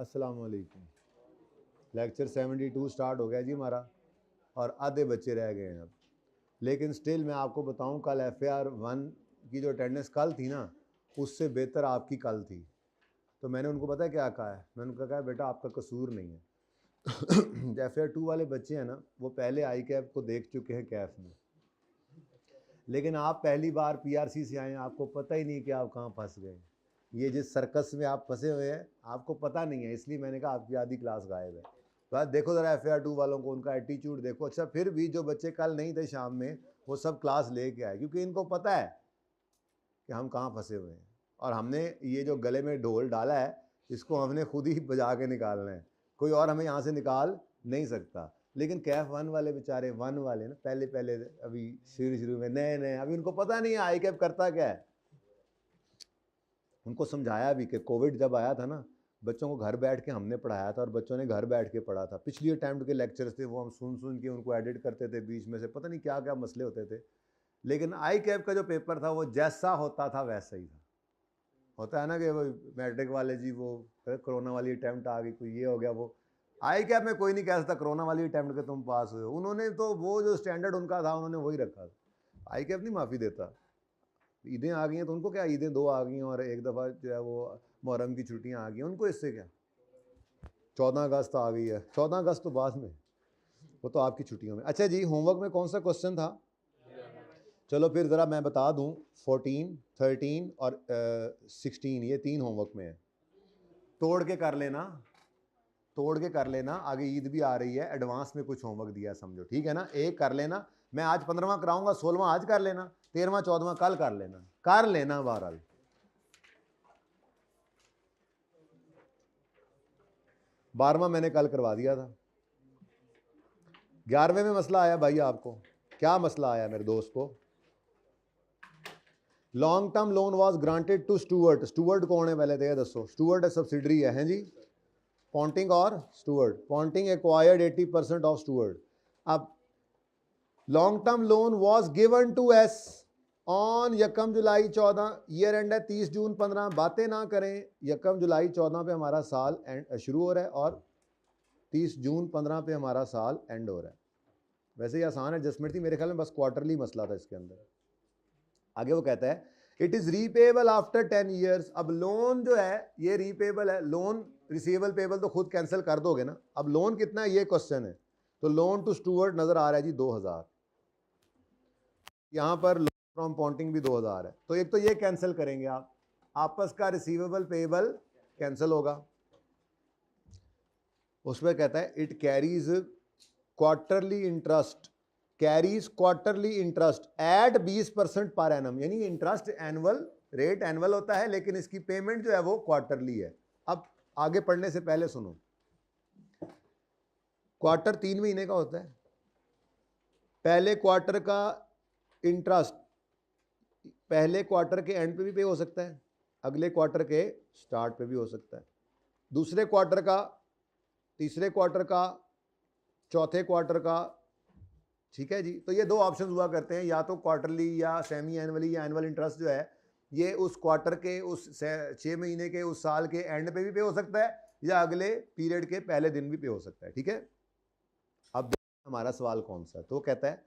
अस्सलाम वालेकुम। Lecture 72 start हो गया जी हमारा और आधे बच्चे रह गए हैं अब। लेकिन स्टिल मैं आपको बताऊं, कल FAR 1 की जो अटेंडेंस कल थी ना, उससे बेहतर आपकी कल थी। तो मैंने उनको पता है क्या कहा है, मैंने उनको कहा बेटा आपका कसूर नहीं है। FAR 2 वाले बच्चे हैं ना, वो पहले आई कैप को देख चुके हैं कैफ में, लेकिन आप पहली बार PRC से आए हैं, आपको पता ही नहीं कि आप कहाँ फंस गए। ये जिस सर्कस में आप फंसे हुए हैं आपको पता नहीं है, इसलिए मैंने कहा आपकी आधी क्लास गायब है। तो देखो ज़रा FAR 2 वालों को, उनका एटीट्यूड देखो। अच्छा, फिर भी जो बच्चे कल नहीं थे शाम में, वो सब क्लास लेके आए, क्योंकि इनको पता है कि हम कहाँ फंसे हुए हैं। और हमने ये जो गले में ढोल डाला है, इसको हमने खुद ही बजा के निकालना है, कोई और हमें यहाँ से निकाल नहीं सकता। लेकिन कैफ 1 वाले बेचारे, 1 वाले ना, पहले अभी शुरू में नए अभी उनको पता नहीं है आई कैप करता क्या है। उनको समझाया भी कि कोविड जब आया था ना, बच्चों को घर बैठ के हमने पढ़ाया था और बच्चों ने घर बैठ के पढ़ा था। पिछली अटैम्प्ट के लेक्चर्स थे, वो हम सुन के उनको एडिट करते थे, बीच में से पता नहीं क्या क्या मसले होते थे। लेकिन आई कैप का जो पेपर था वो जैसा होता था वैसा ही था। होता है ना कि वो मैट्रिक वाले जी, वो कोरोना वाली अटैम्प्ट आ गई, कोई ये हो गया, वो आई कैप में कोई नहीं कह सकता कोरोना वाली अटैम्प्ट के तुम पास हुए। उन्होंने तो वो जो स्टैंडर्ड उनका था उन्होंने वही रखा था। आई कैप नहीं माफ़ी देता। ईदें आ गई हैं तो उनको क्या, ईदें 2 आ गई हैं और एक दफ़ा जो है वो मुहर्रम की छुट्टियां आ गई हैं, उनको इससे क्या। 14 अगस्त आ गई है, 14 अगस्त तो बाद में, वो तो आपकी छुट्टियों में। अच्छा जी, होमवर्क में कौन सा क्वेश्चन था? चलो फिर ज़रा मैं बता दूं, 14, 13 और 16, ये 3 होमवर्क में है। तोड़ के कर लेना, तोड़ के कर लेना, आगे ईद भी आ रही है, एडवांस में कुछ होमवर्क दिया समझो, ठीक है ना। एक कर लेना, मैं आज 15वां कराऊंगा, 16वां आज कर लेना, 13वां 14वां कल कर लेना बहरहाल। 12वां मैंने कल करवा दिया था। 11वें में मसला आया भाई, आपको क्या मसला आया मेरे दोस्त को? Long term loan was granted to Stuart. Stuart कौन है पहले तो ये दसो। स्टूअर्ट है सब्सिडरी है, हैं जी। पॉन्टिंग और Stuart. Ponting acquired 80% of Stuart. अब long term loan was given to S on यकम जुलाई 14, ईयर एंड है 30 जून 15। बातें ना करें, यकम जुलाई 14 पे हमारा साल एंड शुरू हो रहा है और 30 जून 15 पे हमारा साल एंड हो रहा है। वैसे ही आसान एडजस्टमेंट थी मेरे ख्याल में, बस क्वार्टरली मसला था इसके अंदर। आगे वो कहता है it is repayable after 10 years. अब लोन जो है ये रीपेबल है। लोन रिसीवेबल पेबल तो खुद कैंसिल कर दोगे ना। अब लोन कितना है ये क्वेश्चन है। तो लोन टू स्टूअर्ट नजर आ रहा है जी 2000, यहां पर लोन फ्रॉम पॉन्टिंग भी 2000 है। तो एक तो ये कैंसिल करेंगे आप, आपस का रिसीवेबल पेबल कैंसिल होगा। उसमें कहता है it carries quarterly interest, carries quarterly interest eight 20% per annum, यानी इंटरेस्ट एनुअल रेट एनुअल होता है, लेकिन इसकी पेमेंट जो है वो क्वार्टरली है। अब आगे पढ़ने से पहले सुनो, क्वार्टर 3 महीने का होता है। पहले क्वार्टर का इंटरेस्ट पहले क्वार्टर के एंड पे भी पे हो सकता है, अगले क्वार्टर के स्टार्ट पे भी हो सकता है, दूसरे क्वार्टर का, तीसरे क्वार्टर का, चौथे क्वार्टर का, ठीक है जी। तो ये 2 ऑप्शन हुआ करते हैं, या तो क्वार्टरली या सेमी एनुअली या एनुअल इंटरेस्ट जो है ये उस क्वार्टर के, उस 6 महीने के, उस साल के एंड पे भी पे हो सकता है या अगले पीरियड के पहले दिन भी पे हो सकता है, ठीक है। अब हमारा सवाल कौन सा है, तो कहता है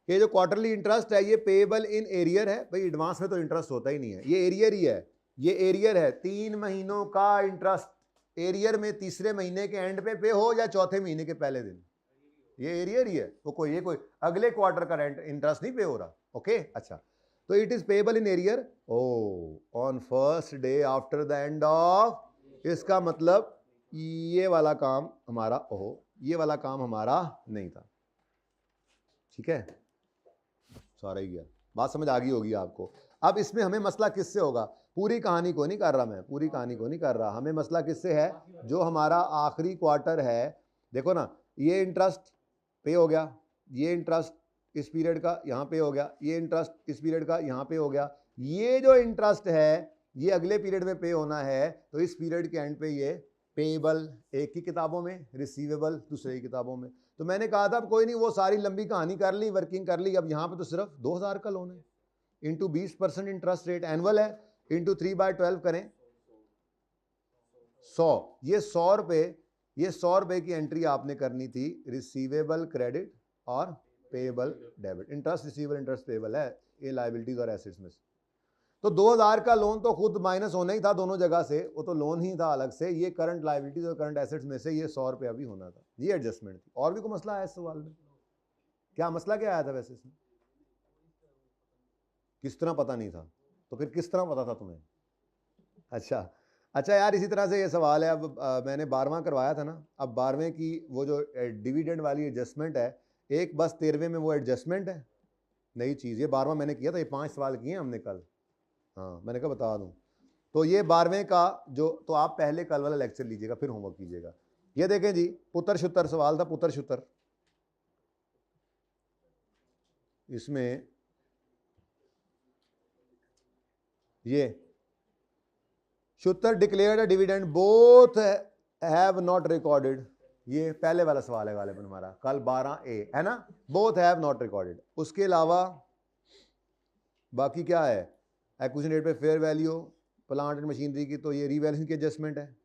कि जो क्वार्टरली इंटरेस्ट है ये पेएबल इन एरियर है। भाई एडवांस में तो इंटरेस्ट होता ही नहीं है, ये एरियर ही है, ये एरियर है। 3 महीनों का इंटरेस्ट एरियर में तीसरे महीने के एंड पे हो या चौथे महीने के पहले दिन, ये एरियर ही है। तो कोई अगले क्वार्टर का रेंट इंटरेस्ट नहीं पे हो रहा, ओके। अच्छा, तो it is payable in arrear on first day after the end of, इसका मतलब ये वाला काम हमारा ये वाला काम हमारा नहीं था, ठीक है। सारा ही गया, बात समझ आ गई होगी आपको। अब इसमें हमें मसला किससे होगा? पूरी कहानी को नहीं कर रहा मैं, पूरी कहानी को नहीं कर रहा, हमें मसला किससे है? जो हमारा आखिरी क्वार्टर है, देखो ना, ये इंटरेस्ट पे हो गया, ये इंटरेस्ट इस पीरियड का यहाँ पे हो गया, ये इंटरेस्ट इस पीरियड का यहाँ पे हो गया, ये जो इंटरेस्ट है ये अगले पीरियड में पे होना है, तो इस पीरियड के एंड पे ये पेएबल एक की किताबों में, रिसीवेबल दूसरे की किताबों में। तो मैंने कहा था अब कोई नहीं, वो सारी लंबी कहानी कर ली, वर्किंग कर ली, अब यहाँ पे तो सिर्फ 2000 का लोन है, इंटू 20% इंटरेस्ट रेट एनुअल है, इंटू 3/12 करें 100, ये 100 रुपये, ये 100 रुपये की एंट्री आपने करनी थी रिसीवेबल क्रेडिट और payable debit. Interest receivable interest payable है ये लायबिलिटीज और एसेट्स में से। तो 2000 का लोन तो खुद माइनस होना ही था दोनों जगह से, वो तो लोन ही था अलग से। ये करंट लायबिलिटीज और करंट एसेट्स में से ये 100 रुपया भी होना था। ये एडजस्टमेंट थी। और भी कोई मसला आया इस सवाल में? क्या मसला क्या आया था वैसे इसमें? किस तरह पता नहीं था? तो फिर किस तरह पता था तुम्हें? अच्छा यार, इसी तरह से ये सवाल है। अब मैंने 12वां करवाया था ना, अब 12वें की वो जो डिविडेंड वाली एडजस्टमेंट है, एक बस 13वें में वो एडजस्टमेंट है, नई चीज़। ये 12वां मैंने किया था, ये 5 सवाल किए हमने कल। हाँ, मैंने कहा बता दूं। तो ये 12वें का जो, तो आप पहले कल वाला लेक्चर लीजिएगा, फिर होमवर्क कीजिएगा। ये देखें जी, पुत्र शुतर सवाल था, पुत्र शुतर। इसमें ये शुतर declared dividend both have not recorded, ये पहले वाला सवाल है गालिबन हमारा, कल 12A है ना, बोथ हैव नॉट रिकॉर्डेड। उसके अलावा बाकी क्या है? एक्विजिशन रेट पे fair value plant and machinery की, तो ये रीवैल्यूएशन की एडजस्टमेंट है।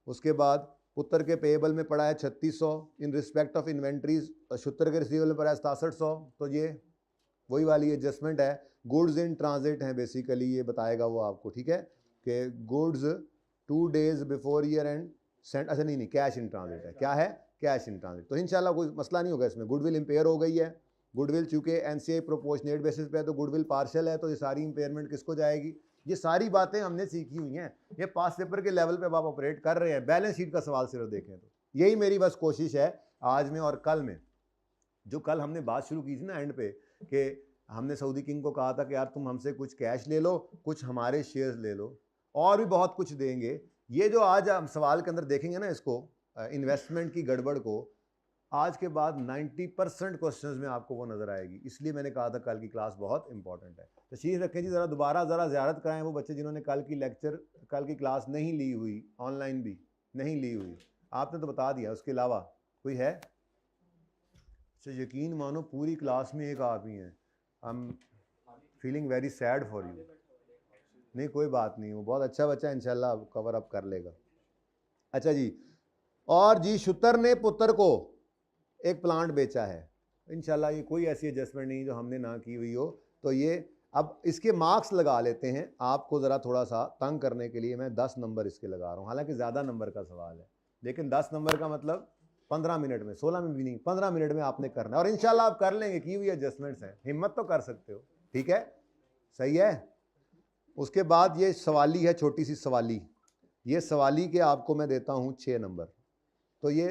उसके बाद पुत्र के पेएबल में पड़ा है 3600 इन रिस्पेक्ट ऑफ इन्वेंट्रीज, और शुतर के रिसीवेबल में पड़ा है 6700, तो ये वही वाली एडजस्टमेंट है। गुड्स इन ट्रांजिट हैं बेसिकली, ये बताएगा वो आपको, ठीक है, कि goods 2 days before year and send, अच्छा नहीं कैश इन ट्रांजिट है। क्या है? Cash in transit. तो इंशाल्लाह कोई मसला नहीं होगा इसमें। गुडविल इंपेयर हो गई है, गुडविल चूंकि एनसीआई प्रोपोर्शनेट बेसिस पे है तो गुडविल पार्शियल है, तो ये सारी इंपेयरमेंट किसको जाएगी? ये सारी बातें हमने सीखी हुई हैं, ये पास पेपर के लेवल पे आप ऑपरेट कर रहे हैं। बैलेंस शीट का सवाल सिर्फ देखें तो यही मेरी बस कोशिश है आज में और कल में। जो कल हमने बात शुरू की थी ना एंड पे, कि हमने सऊदी किंग को कहा था कि यार तुम हमसे कुछ कैश ले लो, कुछ हमारे शेयर्स ले लो, और भी बहुत कुछ देंगे। ये जो आज हम सवाल के अंदर देखेंगे ना इसको, इन्वेस्टमेंट की गड़बड़ को, आज के बाद 90% क्वेश्चंस में आपको वो नजर आएगी। इसलिए मैंने कहा था कल की क्लास बहुत इंपॉर्टेंट है। तशरीफ रखें जी, ज़रा दोबारा ज़रा ज़ियारत कराएं वो बच्चे जिन्होंने कल की क्लास नहीं ली हुई, ऑनलाइन भी नहीं ली हुई। आपने तो बता दिया, उसके अलावा कोई है? अच्छा, यकीन मानो पूरी क्लास में एक आप ही हैं। I am feeling very sad for you. नहीं कोई बात नहीं, वो बहुत अच्छा बच्चा है, इंशाल्लाह कवर अप कर लेगा। अच्छा जी, और जी शुतर ने पुत्र को एक प्लांट बेचा है। इंशाल्लाह ये कोई ऐसी एडजस्टमेंट नहीं जो हमने ना की हुई हो। तो ये अब इसके मार्क्स लगा लेते हैं, आपको ज़रा थोड़ा सा तंग करने के लिए मैं 10 नंबर इसके लगा रहा हूँ। हालांकि ज़्यादा नंबर का सवाल है, लेकिन 10 नंबर का मतलब 15 मिनट में, 16 में भी नहीं, 15 मिनट में आपने करना है। और इंशाल्लाह आप कर लेंगे, की हुई एडजस्टमेंट्स हैं, हिम्मत तो कर सकते हो, ठीक है, सही है। उसके बाद ये सवाली है, छोटी सी सवाली। ये सवाली के आपको मैं देता हूँ 6 नंबर। तो ये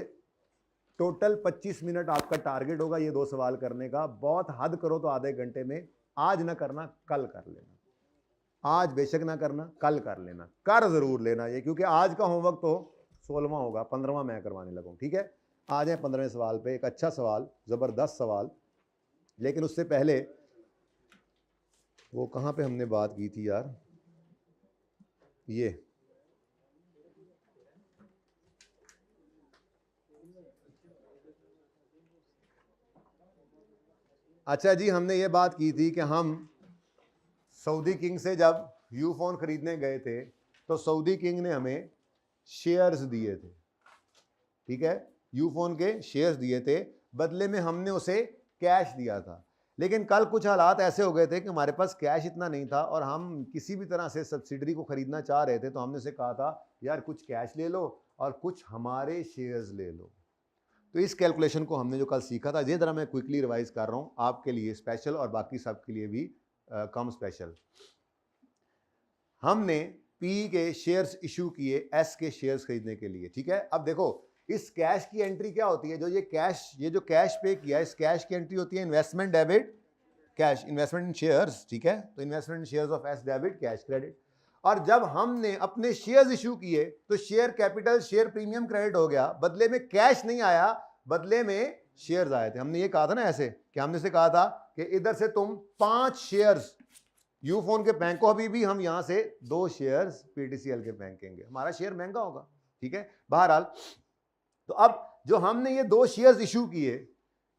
टोटल 25 मिनट आपका टारगेट होगा ये 2 सवाल करने का। बहुत हद करो तो आधे घंटे में। आज ना करना, कल कर लेना। आज बेशक ना करना, कल कर लेना, कर जरूर लेना ये, क्योंकि आज का होमवर्क तो 16वां होगा, 15वां मैं करवाने लगूँ, ठीक है। आ जाए 15वें सवाल पे। एक अच्छा सवाल, ज़बरदस्त सवाल, लेकिन उससे पहले वो कहाँ पे हमने बात की थी यार, ये अच्छा जी, हमने ये बात की थी कि हम सऊदी किंग से जब यूफोन खरीदने गए थे तो सऊदी किंग ने हमें शेयर्स दिए थे, ठीक है, यूफोन के शेयर्स दिए थे, बदले में हमने उसे कैश दिया था। लेकिन कल कुछ हालात ऐसे हो गए थे कि हमारे पास कैश इतना नहीं था और हम किसी भी तरह से सब्सिडरी को खरीदना चाह रहे थे, तो हमने उसे कहा था यार कुछ कैश ले लो और कुछ हमारे शेयर्स ले लो। तो इस कैलकुलेशन को हमने जो कल सीखा था, ये जरा मैं क्विकली रिवाइज कर रहा हूँ आपके लिए स्पेशल और बाकी सब के लिए भी कम स्पेशल। हमने पी के शेयर्स इशू किए एस के शेयर्स खरीदने के लिए, ठीक है। अब देखो इस कैश की एंट्री क्या होती है, जो ये जो कैश पे किया, इस कैश की एंट्री होती है इन्वेस्टमेंट डेबिट कैश, इन्वेस्टमेंट इन शेयर्स, ठीक है। तो investment in shares of S debit cash credit. और जब हमने अपने शेयर्स इशू किए तो share capital share premium credit हो गया, बदले में कैश नहीं आया, बदले में शेयर्स आए थे। हमने ये कहा था ना ऐसे, कि हमने से कहा था कि इधर से तुम 5 शेयर्स यूफोन के फेंको, अभी भी हम यहां से 2 शेयर्स पीटीसीएल के फेंकेंगे, हमारा शेयर महंगा होगा, ठीक है। बहरहाल तो अब जो हमने ये 2 शेयर्स इशू किए,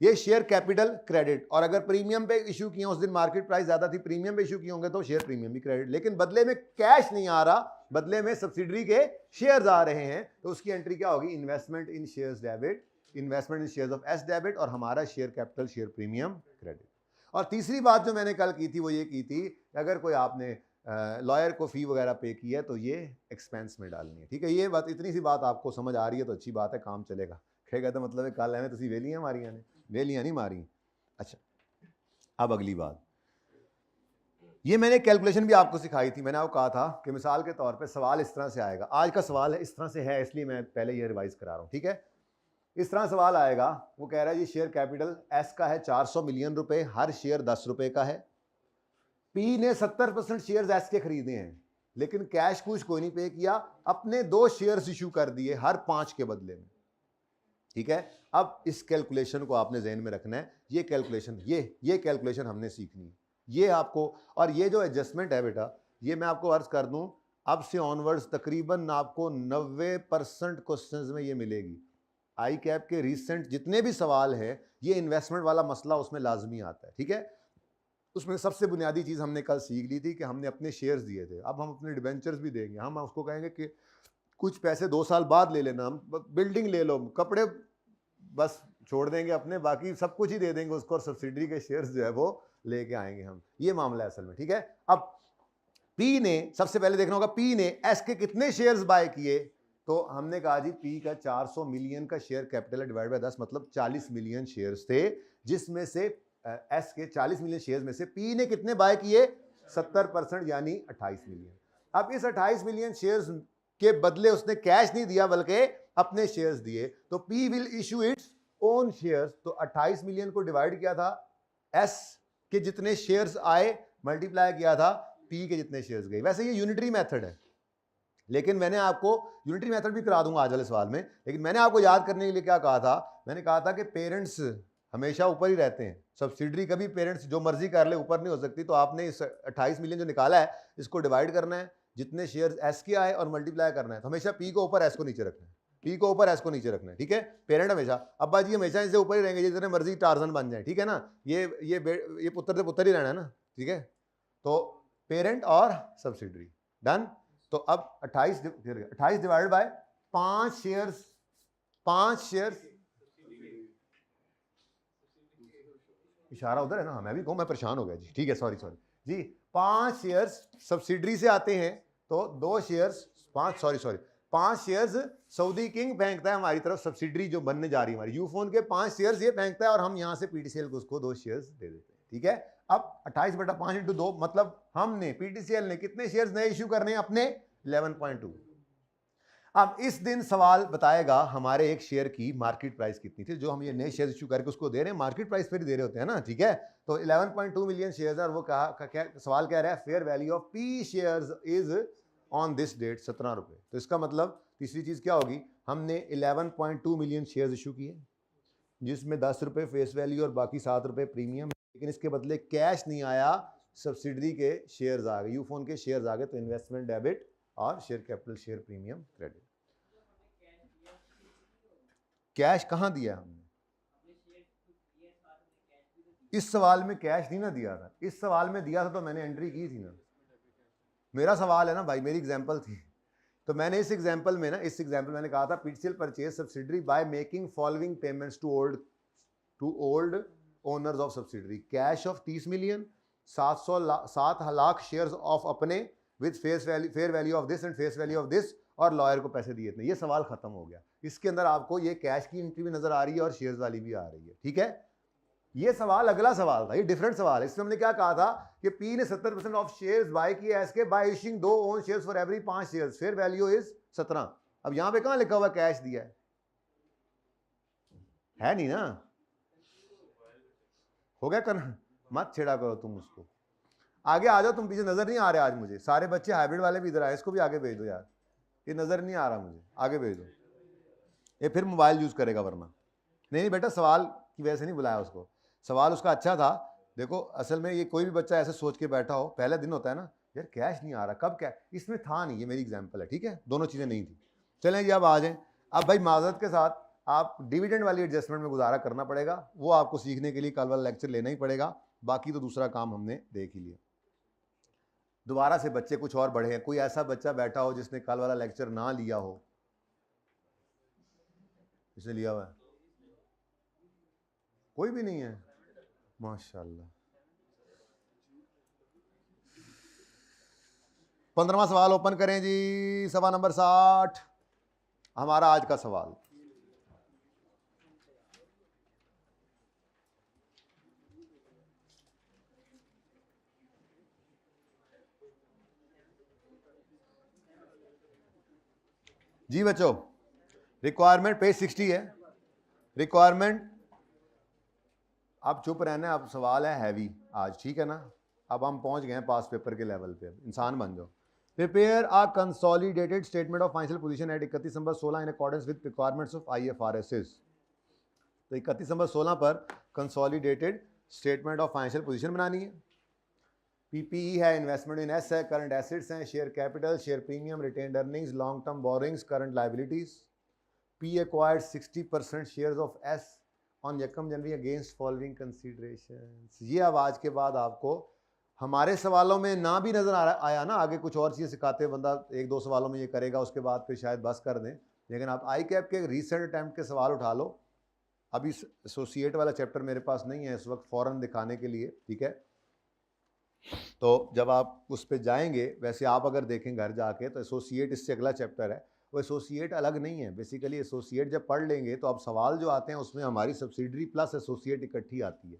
ये शेयर कैपिटल क्रेडिट, और अगर प्रीमियम पे इशू किए, उस दिन मार्केट प्राइस ज्यादा थी, प्रीमियम पे इशू किए होंगे तो शेयर प्रीमियम भी क्रेडिट, लेकिन बदले में कैश नहीं आ रहा, बदले में सब्सिडरी के शेयर्स आ रहे हैं, तो उसकी एंट्री क्या होगी, investment in shares debit, investment in shares of S debit, और हमारा share capital share premium credit. और तीसरी बात जो मैंने कल की थी वो ये की थी, अगर कोई आपने लॉयर को फी वगैरह पे की है तो ये एक्सपेंस में डालनी है। ठीक है, ये बात, इतनी सी बात आपको समझ आ रही है तो अच्छी बात है, काम चलेगा। कहेगा तो मतलब है कल है तुसी वेलियां मारियां ने, वेलियां नहीं मारी। अच्छा, अब अगली बात, ये मैंने कैलकुलेशन भी आपको सिखाई थी। मैंने आपको कहा था कि मिसाल के तौर पे सवाल इस तरह से आएगा, आज का सवाल है इस तरह से है, इसलिए मैं पहले ये रिवाइज करा रहा हूँ। ठीक है, इस तरह सवाल आएगा, वो कह रहा है जी शेयर कैपिटल एस का है 400 मिलियन रुपए, हर शेयर 10 रुपए का है। पी ने 70% शेयर्स एस के खरीदे हैं, लेकिन कैश कुछ कोई नहीं पे किया, अपने 2 शेयर्स इशू कर दिए हर 5 के बदले में। ठीक है, अब इस कैलकुलेशन को आपने ज़हन में रखना है, ये कैलकुलेशन, ये कैलकुलेशन हमने सीखनी है, ये आपको। और ये जो एडजस्टमेंट है बेटा, ये मैं आपको अर्ज कर दूं, अब से ऑनवर्ड्स तकरीबन आपको 90% क्वेश्चंस में ये मिलेगी। आई कैप के रिसेंट जितने भी सवाल हैं, ये इन्वेस्टमेंट वाला मसला उसमें लाजमी आता है। ठीक है, उसमें सबसे बुनियादी चीज़ हमने कल सीख ली थी कि हमने अपने शेयर्स दिए थे, अब हम अपने डिबेंचर्स भी देंगे। हम उसको कहेंगे कि कुछ पैसे 2 साल बाद ले लेना, हम बिल्डिंग ले लो, कपड़े बस छोड़ देंगे अपने, बाकी सब कुछ ही दे देंगे उसको, और सब्सिडरी के शेयर्स जो है वो लेके आएंगे हम। ये मामला है असल में। ठीक है, अब पी ने, सबसे पहले देखना होगा पी ने एस के कितने शेयर्स बाय किए, तो हमने कहा जी पी का 400 मिलियन का शेयर कैपिटल है, डिवाइड बाय 10, मतलब 40 मिलियन शेयर्स थे, जिसमें से एस के 40 मिलियन शेयर्स में से पी ने कितने बाय किए, 70%, यानी 28 मिलियन। अब इस 28 मिलियन शेयर्स के बदले उसने कैश नहीं दिया बल्कि अपने शेयर्स दिए, तो P will issue its own shares. तो 28 मिलियन को डिवाइड किया था, एस के जितने शेयर्स आए मल्टीप्लाई किया था पी के जितने शेयर्स गए। वैसे ये यूनिटरी मेथड है, लेकिन मैंने आपको यूनिटरी मेथड भी करा दूंगा आज वाले सवाल में, लेकिन मैंने आपको याद करने के लिए क्या कहा था, मैंने कहा था कि पेरेंट्स हमेशा ऊपर ही रहते हैं, सब्सिडरी कभी पेरेंट्स जो मर्जी कर ले ऊपर नहीं हो सकती। तो आपने इस 28 मिलियन जो निकाला है इसको डिवाइड करना है, जितने शेयर्स एस के आए और मल्टीप्लाई करना है। तो हमेशा पी को ऊपर एस को नीचे रखना है, पी को ऊपर एस को नीचे रखना है। ठीक है, पेरेंट हमेशा, अब्बा जी हमेशा इनसे ऊपर ही रहेंगे, जितने मर्जी टार्जन बन जाए। ठीक है ना, ये पुत्र से पुत्र ही रहना है ना। ठीक है, तो पेरेंट और सब्सिडरी डन। तो अब 28 डिवाइड बाय 5 शेयर्स, 5 शेयर्स, इशारा उधर है ना, मैं भी कहूं, मैं परेशान हो गया जी। ठीक है, सॉरी जी, 5 शेयर्स सब्सिडरी से आते हैं, तो 2 शेयर्स, 5 शेयर्स सऊदी किंग फेंकता है हमारी तरफ, सब्सिडरी जो बनने जा रही है हमारी यूफोन के, 5 शेयर्स ये फेंकता है, और हम यहां से पीटीसीएल को उसको 2 शेयर्स दे देते हैं। ठीक है, अब 28/5 × 2, मतलब हमने पीटीसीएल ने कितने शेयर्स नए इश्यू करने हैं अपने, 11.2। अब इस दिन सवाल बताएगा हमारे एक शेयर की मार्केट प्राइस कितनी थी, जो हम ये नए शेयर इश्यू करके उसको दे रहे हैं, मार्केट प्राइस पर ही दे रहे होते हैं ना। ठीक है, तो 11.2 मिलियन शेयर्स, और वो क्या सवाल कह रहा है, fair value of P shares is on this date 17 रुपए। तो इसका मतलब तीसरी चीज क्या होगी, हमने 11.2 मिलियन शेयर्स इशू किए, जिसमें 10 रुपए फेस वैल्यू और बाकी 7 रुपए प्रीमियम, लेकिन इसके बदले कैश नहीं आया, सब्सिडरी के शेयर्स आ गए, यूफोन के शेयर्स आ गए। तो इन्वेस्टमेंट डेबिट और share capital share premium credit. Cash कहां दिया हमने, इस सवाल में कैश नहीं ना दिया था, इस सवाल में दिया था तो मैंने एंट्री की थी ना। मेरा सवाल है ना भाई, मेरी एग्जांपल थी, तो मैंने इस एग्जांपल में ना, इस एग्जांपल मैंने कहा था PTCL purchase subsidiary by making following payments to old owners of subsidiary, cash of 30 million, 7 lakh shares of अपने with fair value of this and face value of this, और लॉयर को पैसे दिए थे। ये सवाल खत्म हो गया। इसके अंदर आपको ये कैश की एंट्री भी नजर आ रही है और शेयर्स वाली भी आ रही है। ठीक है, ये सवाल अगला सवाल था, ये डिफरेंट सवाल है। इसमें हमने क्या कहा था कि पी ने 70% ऑफ शेयर्स बाय किए एस के by issuing 2 own shares for every 5 shares, fair value is 17। अब यहां पे कहां लिखा हुआ कैश दिया है नहीं ना, हो गया करना, मत छेड़ा करो तुम उसको। आगे आ जाओ तुम, पीछे नजर नहीं आ रहे आज मुझे, सारे बच्चे हाइब्रिड वाले भी इधर आए, इसको भी आगे भेज दो यार, ये नजर नहीं आ रहा मुझे, आगे भेज दो, ये फिर मोबाइल यूज करेगा वरना। नहीं बेटा, सवाल की वजह से नहीं बुलाया उसको, सवाल उसका अच्छा था। देखो असल में ये कोई भी बच्चा ऐसे सोच के बैठा हो, पहला दिन होता है ना, यार कैश नहीं आ रहा, कब क्या, इसमें था नहीं, ये मेरी एग्जांपल है। ठीक है, दोनों चीजें नहीं थी। चलें जी, अब आ जाएं। अब भाई माजरत के साथ आप डिविडेंड वाली एडजस्टमेंट में गुजारा करना पड़ेगा, वो आपको सीखने के लिए कल वाला लेक्चर लेना ही पड़ेगा, बाकी तो दूसरा काम हमने देख ही लिया। दोबारा से बच्चे कुछ और बढ़े हैं, कोई ऐसा बच्चा बैठा हो जिसने कल वाला लेक्चर ना लिया हो? इसने लिया हुआ है? कोई भी नहीं है? माशाल्लाह। 15वां सवाल ओपन करें जी, सवाल नंबर 60, हमारा आज का सवाल। जी बच्चों, रिक्वायरमेंट पेज 60 है। रिक्वायरमेंट, आप चुप रहना, अब सवाल है हैवी आज, ठीक है ना? अब हम पहुंच गए हैं पास पेपर के लेवल पे, इंसान बन जाओ। Prepare a consolidated statement of financial position at 31 December 16 in accordance with requirements of IFRS। तो 31 दिसंबर 16 पर consolidated statement of financial position बनानी है। PPE है, इन्वेस्टमेंट इन एस है, करंट एसेट्स हैं, share capital, share premium, retained earnings, long term borrowings, current liabilities. P acquired 60% shares of S on यकम January against following considerations. ये अब आज के बाद आपको हमारे सवालों में ना भी नजर आया ना, आगे कुछ और चीज़ सिखाते हैं, बंदा एक दो सवालों में ये करेगा, उसके बाद फिर शायद बस कर दें, लेकिन आप ICAP के रिसेंट अटैम्प्ट के सवाल उठा लो। अभी एसोसिएट वाला चैप्टर मेरे पास नहीं है इस वक्त फौरन दिखाने के लिए, ठीक है? तो जब आप उस पर जाएंगे, वैसे आप अगर देखें घर जाके तो एसोसिएट इससे अगला चैप्टर है, वो एसोसिएट अलग नहीं है। बेसिकली एसोसिएट जब पढ़ लेंगे तो अब सवाल जो आते हैं उसमें हमारी सब्सिडरी प्लस एसोसिएट इकट्ठी आती है,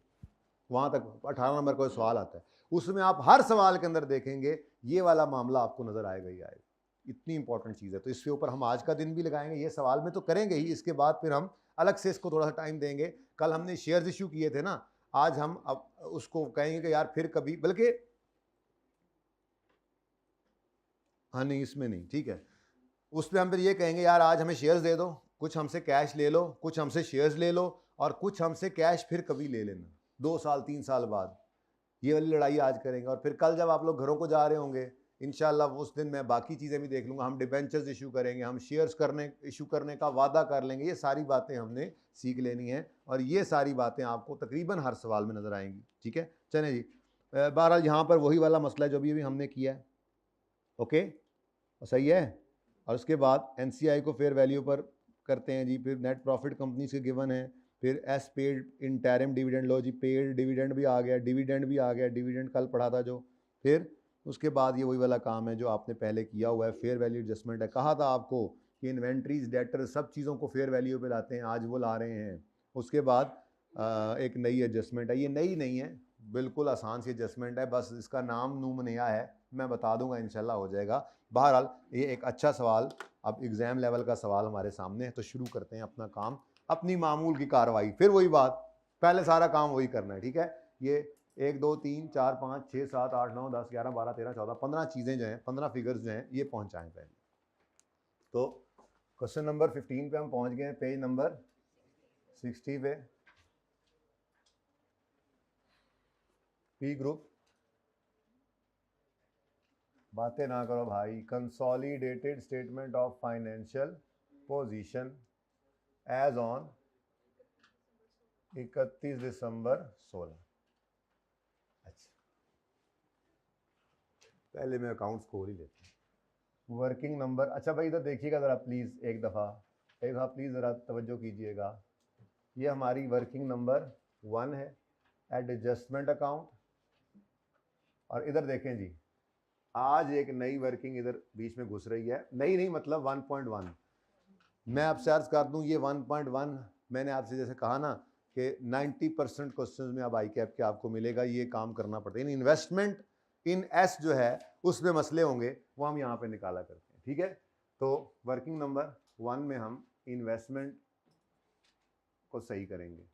वहाँ तक 18 नंबर का सवाल आता है, उसमें आप हर सवाल के अंदर देखेंगे ये वाला मामला आपको नजर आएगा ही आएगा। इतनी इंपॉर्टेंट चीज़ है, तो इसके ऊपर हम आज का दिन भी लगाएंगे, ये सवाल में तो करेंगे ही, इसके बाद फिर हम अलग से इसको थोड़ा सा टाइम देंगे। कल हमने शेयर्स इशू किए थे ना, आज हम अब उसको कहेंगे कि यार फिर कभी, बल्कि हाँ नहीं इसमें नहीं, ठीक है, उस पर हम फिर ये कहेंगे यार आज हमें शेयर्स दे दो, कुछ हमसे कैश ले लो, कुछ हमसे शेयर्स ले लो, और कुछ हमसे कैश फिर कभी ले लेना 2 साल 3 साल बाद। ये वाली लड़ाई आज करेंगे। और फिर कल जब आप लोग घरों को जा रहे होंगे इंशाल्लाह उस दिन मैं बाकी चीज़ें भी देख लूँगा, हम डिबेंचर्स इशू करेंगे, हम शेयर्स इशू करने का वादा कर लेंगे, ये सारी बातें हमने सीख लेनी है, और ये सारी बातें आपको तकरीबन हर सवाल में नज़र आएंगी, ठीक है? चलें जी, बहरहाल यहाँ पर वही वाला मसला है जो भी हमने किया है, ओके सही है। और उसके बाद NCI को फेयर वैल्यू पर करते हैं जी, फिर नेट प्रॉफिट कंपनी से गिवन है, फिर एस पेड इंटरिम डिविडेंड, लो जी पेड डिविडेंड भी आ गया, डिविडेंड भी आ गया, डिविडेंड कल पढ़ा था जो। फिर उसके बाद ये वही वाला काम है जो आपने पहले किया हुआ है, फेयर वैल्यू एडजस्टमेंट है। कहा था आपको कि इन्वेंट्रीज डेटर सब चीज़ों को फेयर वैल्यू पे लाते हैं, आज वो ला रहे हैं। उसके बाद एक नई एडजस्टमेंट है, ये नई नहीं है, बिल्कुल आसान सी एडजस्टमेंट है, बस इसका नाम नूम नया है, मैं बता दूंगा इंशाल्लाह हो जाएगा। बहरहाल ये एक अच्छा सवाल, अब एग्ज़ाम लेवल का सवाल हमारे सामने है, तो शुरू करते हैं अपना काम, अपनी मामूल की कार्रवाई। फिर वही बात, पहले सारा काम वही करना है, ठीक है? ये 1 2 3 4 5 6 7 8 9 10 11 12 13 14 15 चीज़ें जो हैं, 15 फिगर्स जो हैं, ये पहुँचाएँ पहले। तो क्वेश्चन नंबर 15 पे हम पहुँच गए हैं, पेज नंबर 60 पे। पी ग्रुप, बातें ना करो भाई। Consolidated statement of financial position as on 31 दिसंबर 16। अच्छा पहले मैं अकाउंट्स खोल ही लेता हूँ। वर्किंग नंबर, अच्छा भाई इधर देखिएगा ज़रा प्लीज़, एक दफ़ा प्लीज़ ज़रा तवज्जो कीजिएगा। ये हमारी वर्किंग नंबर 1 है, एडजस्टमेंट अकाउंट। और इधर देखें जी, आज एक नई वर्किंग इधर बीच में घुस रही है, नई नहीं मतलब 1.1। मैं आपसे अर्ज कर दूं ये 1.1, मैंने आपसे जैसे कहा ना कि 90% क्वेश्चन में अब ICAP के आपको मिलेगा, ये काम करना पड़ता है। इन्वेस्टमेंट इन एस जो है उसमें मसले होंगे, वो हम यहाँ पे निकाला करते हैं, ठीक है? तो वर्किंग नंबर 1 में हम इन्वेस्टमेंट को सही करेंगे,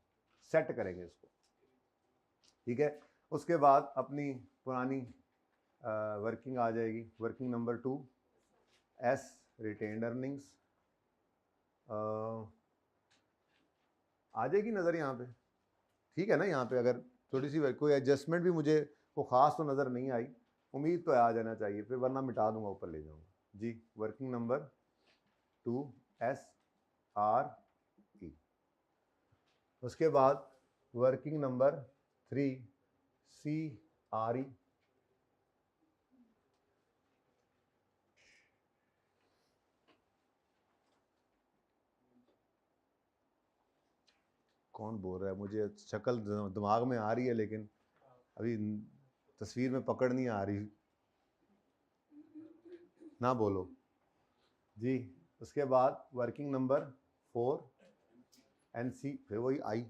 सेट करेंगे इसको, ठीक है? उसके बाद अपनी पुरानी वर्किंग आ जाएगी, working number 2 S retained earnings आ जाएगी नज़र यहाँ पे, ठीक है ना? यहाँ पे अगर थोड़ी सी कोई एडजस्टमेंट भी मुझे को ख़ास तो नज़र नहीं आई, उम्मीद तो आ जाना चाहिए, फिर वरना मिटा दूंगा, ऊपर ले जाऊंगा जी। Working number 2 SRE। उसके बाद वर्किंग नंबर 3 CRE। कौन बोल रहा है? मुझे शक्ल दिमाग में आ रही है लेकिन अभी तस्वीर में पकड़ नहीं आ रही। ना बोलो जी। उसके बाद वर्किंग नंबर 4 एनसी, फिर वही आई,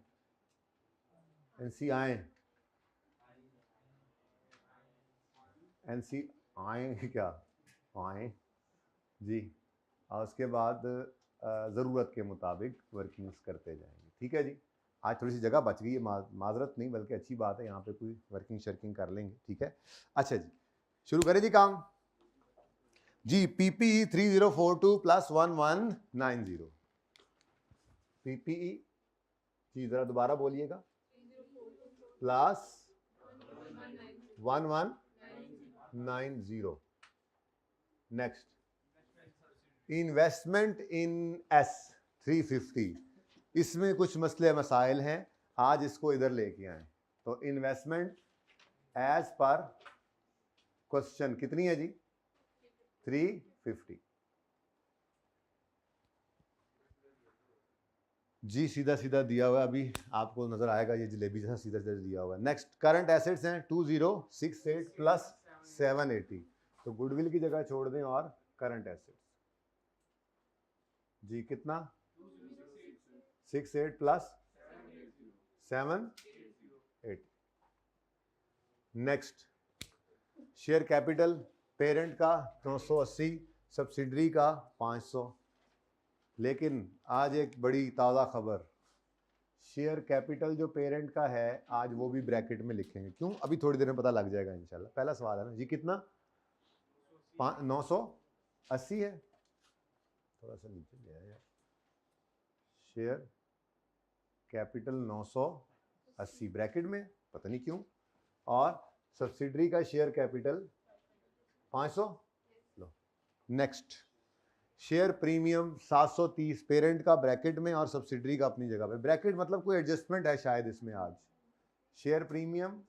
एनसी आए, एनसी आए क्या आए जी। और उसके बाद ज़रूरत के मुताबिक वर्किंग्स करते जाएंगे। ठीक है जी। आज थोड़ी सी जगह बच गई है, माजरत नहीं बल्कि अच्छी बात है, यहाँ पे कोई वर्किंग शर्किंग कर लेंगे। ठीक है, अच्छा जी, शुरू करें जी काम जी। पीपीई 3042 + 1190। पीपीई जी जरा दोबारा बोलिएगा। Plus 1190। Next, investment in S 350। इसमें कुछ मसले मसाइल हैं, आज इसको इधर लेके आए। तो इन्वेस्टमेंट एज पर क्वेश्चन कितनी है जी? 350 जी। सीधा सीधा दिया हुआ है, अभी आपको नजर आएगा ये जलेबी जैसा सीधा सीधा दिया हुआ है। नेक्स्ट, करंट एसेट्स हैं 2068 + 780। तो गुडविल की जगह छोड़ दें और करंट एसेट्स जी कितना? 68 + 780। नेक्स्ट, शेयर कैपिटल पेरेंट का 980, सब्सिडरी का 500। लेकिन आज एक बड़ी ताज़ा खबर, शेयर कैपिटल जो पेरेंट का है आज वो भी ब्रैकेट में लिखेंगे। क्यों? अभी थोड़ी देर में पता लग जाएगा इंशाल्लाह। पहला सवाल है ना जी, कितना? 980 है, थोड़ा सा नीचे गया यार। शेयर कैपिटल 980 ब्रैकेट में, पता नहीं क्यों। और सब्सिडरी का शेयर कैपिटल 500। लो नेक्स्ट, शेयर प्रीमियम 730 पेरेंट का ब्रैकेट में और सब्सिडरी का अपनी जगह पे। ब्रैकेट मतलब कोई एडजस्टमेंट है शायद इसमें आज। शेयर प्रीमियम,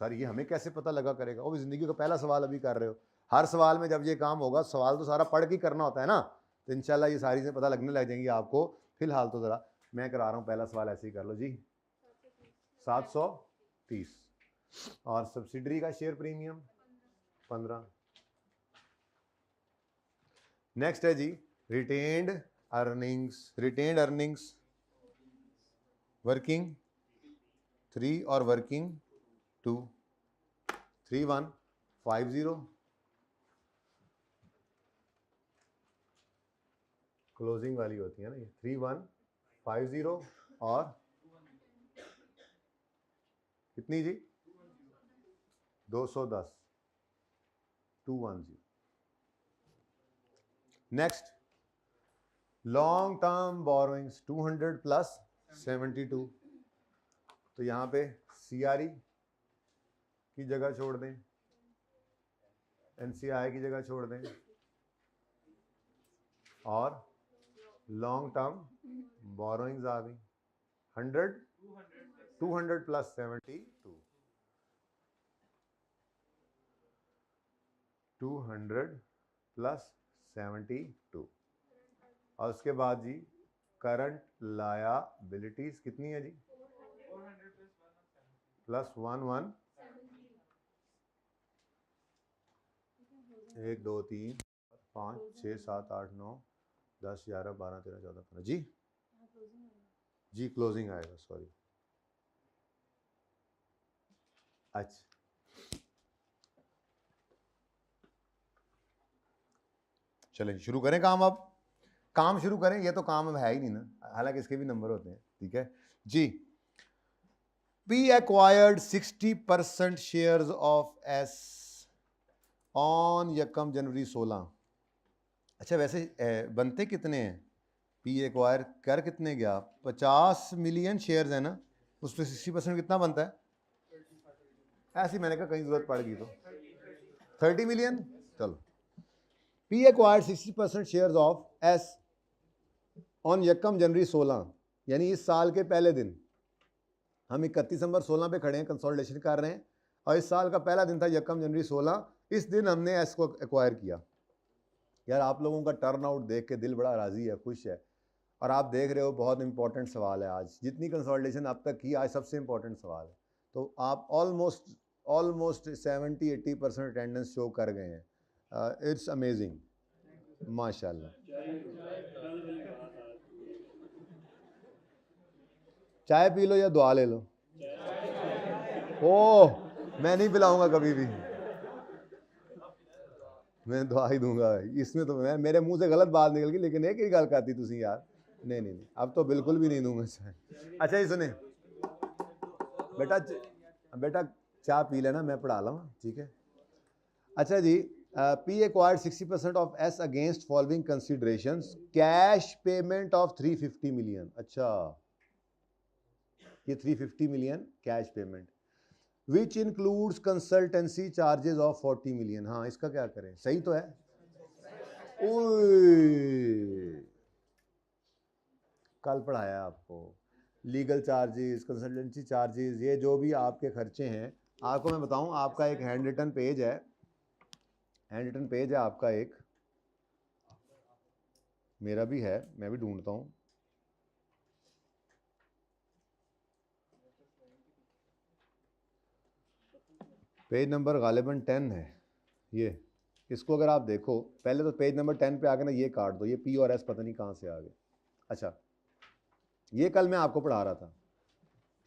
सर ये हमें कैसे पता लगा करेगा? वो जिंदगी का पहला सवाल अभी कर रहे हो। हर सवाल में जब ये काम होगा, सवाल तो सारा पढ़ के करना होता है ना, तो इंशाल्लाह ये सारी चीजें पता लगने लग जाएंगी आपको। फिलहाल तो जरा मैं करा रहा हूँ, पहला सवाल ऐसे ही कर लो जी। 730 और सब्सिडरी का शेयर प्रीमियम 15। नेक्स्ट है जी retained earnings. Retained earnings working 3 और वर्किंग 2, 3150। क्लोजिंग वाली होती है ना ये, 3150 और कितनी जी? 210, 210। Next, long term borrowings 200 + 72। तो यहाँ पे सीआरई की जगह छोड़ दें, एनसीआई की जगह छोड़ दें और लॉन्ग टर्म बोरोइंग्स आ गई 100, 200 + 72, 200 + 72। और उसके बाद जी करंट लायबिलिटीज कितनी है जी? +11। 1 2 3 5 6 7 8 9 10 11 12 13 14 15 जी। जी क्लोजिंग आएगा, सॉरी। अच्छा, चलें शुरू करें काम। अब काम शुरू करें, ये तो काम अब है ही नहीं ना, हालांकि इसके भी नंबर होते हैं। ठीक है जी। P acquired 60% shares of S on यकम जनवरी 16। अच्छा वैसे बनते कितने हैं? पी एक्वायर कर कितने गया? 50 मिलियन शेयर्स है ना, उसमें 60% कितना बनता है? ऐसी मैंने कहा कहीं जरूरत पड़ गई तो 30 मिलियन। चलो, P acquired 60% shares of S on यकम जनवरी 16, यानी इस साल के पहले दिन। हम 31 दिसंबर 16 पे खड़े हैं, कंसोलिडेशन कर रहे हैं, और इस साल का पहला दिन था यकम जनवरी 16। इस दिन हमने एस को एक्वायर किया। यार आप लोगों का टर्न आउट देख के दिल बड़ा राजी है, खुश है। और आप देख रहे हो बहुत इंपॉर्टेंट सवाल है आज, जितनी कंसल्टेशन अब तक की आज सबसे इंपॉर्टेंट सवाल है। तो आप ऑलमोस्ट 70-80% अटेंडेंस शो कर गए हैं। इट्स अमेजिंग, माशाल्लाह। चाय पी लो या दुआ ले लो। ओह, मैं नहीं पिलाऊंगा कभी भी, मैं दुआ ही दूंगा। इसमें तो मैं, मेरे मुंह से गलत बात निकल गई, लेकिन एक ही गल करती तुसी यार। नहीं नहीं नहीं, अब तो बिल्कुल भी नहीं दूंगा चाय। अच्छा जी सुने बेटा, बेटा चाय पी लेना, मैं पढ़ा लूँ, ठीक है। अच्छा जी, P acquired 60% of S against following considerations, cash payment of 350 million। अच्छा, ये 350 million cash payment, which includes consultancy charges of 40 million। हाँ, इसका क्या करें, सही तो है। कल पढ़ाया आपको, लीगल चार्जेस, कंसल्टेंसी चार्जेस, ये जो भी आपके खर्चे हैं, आपको मैं बताऊं, आपका एक हैंड रिटन पेज है, हैंड रिटन पेज है आपका एक, मेरा भी है, मैं भी ढूंढता हूं। पेज नंबर गालिबन 10 है ये। इसको अगर आप देखो, पहले तो पेज नंबर 10 पे आके ना ये काट दो, ये P और S पता नहीं कहाँ से आ गए। अच्छा, ये कल मैं आपको पढ़ा रहा था,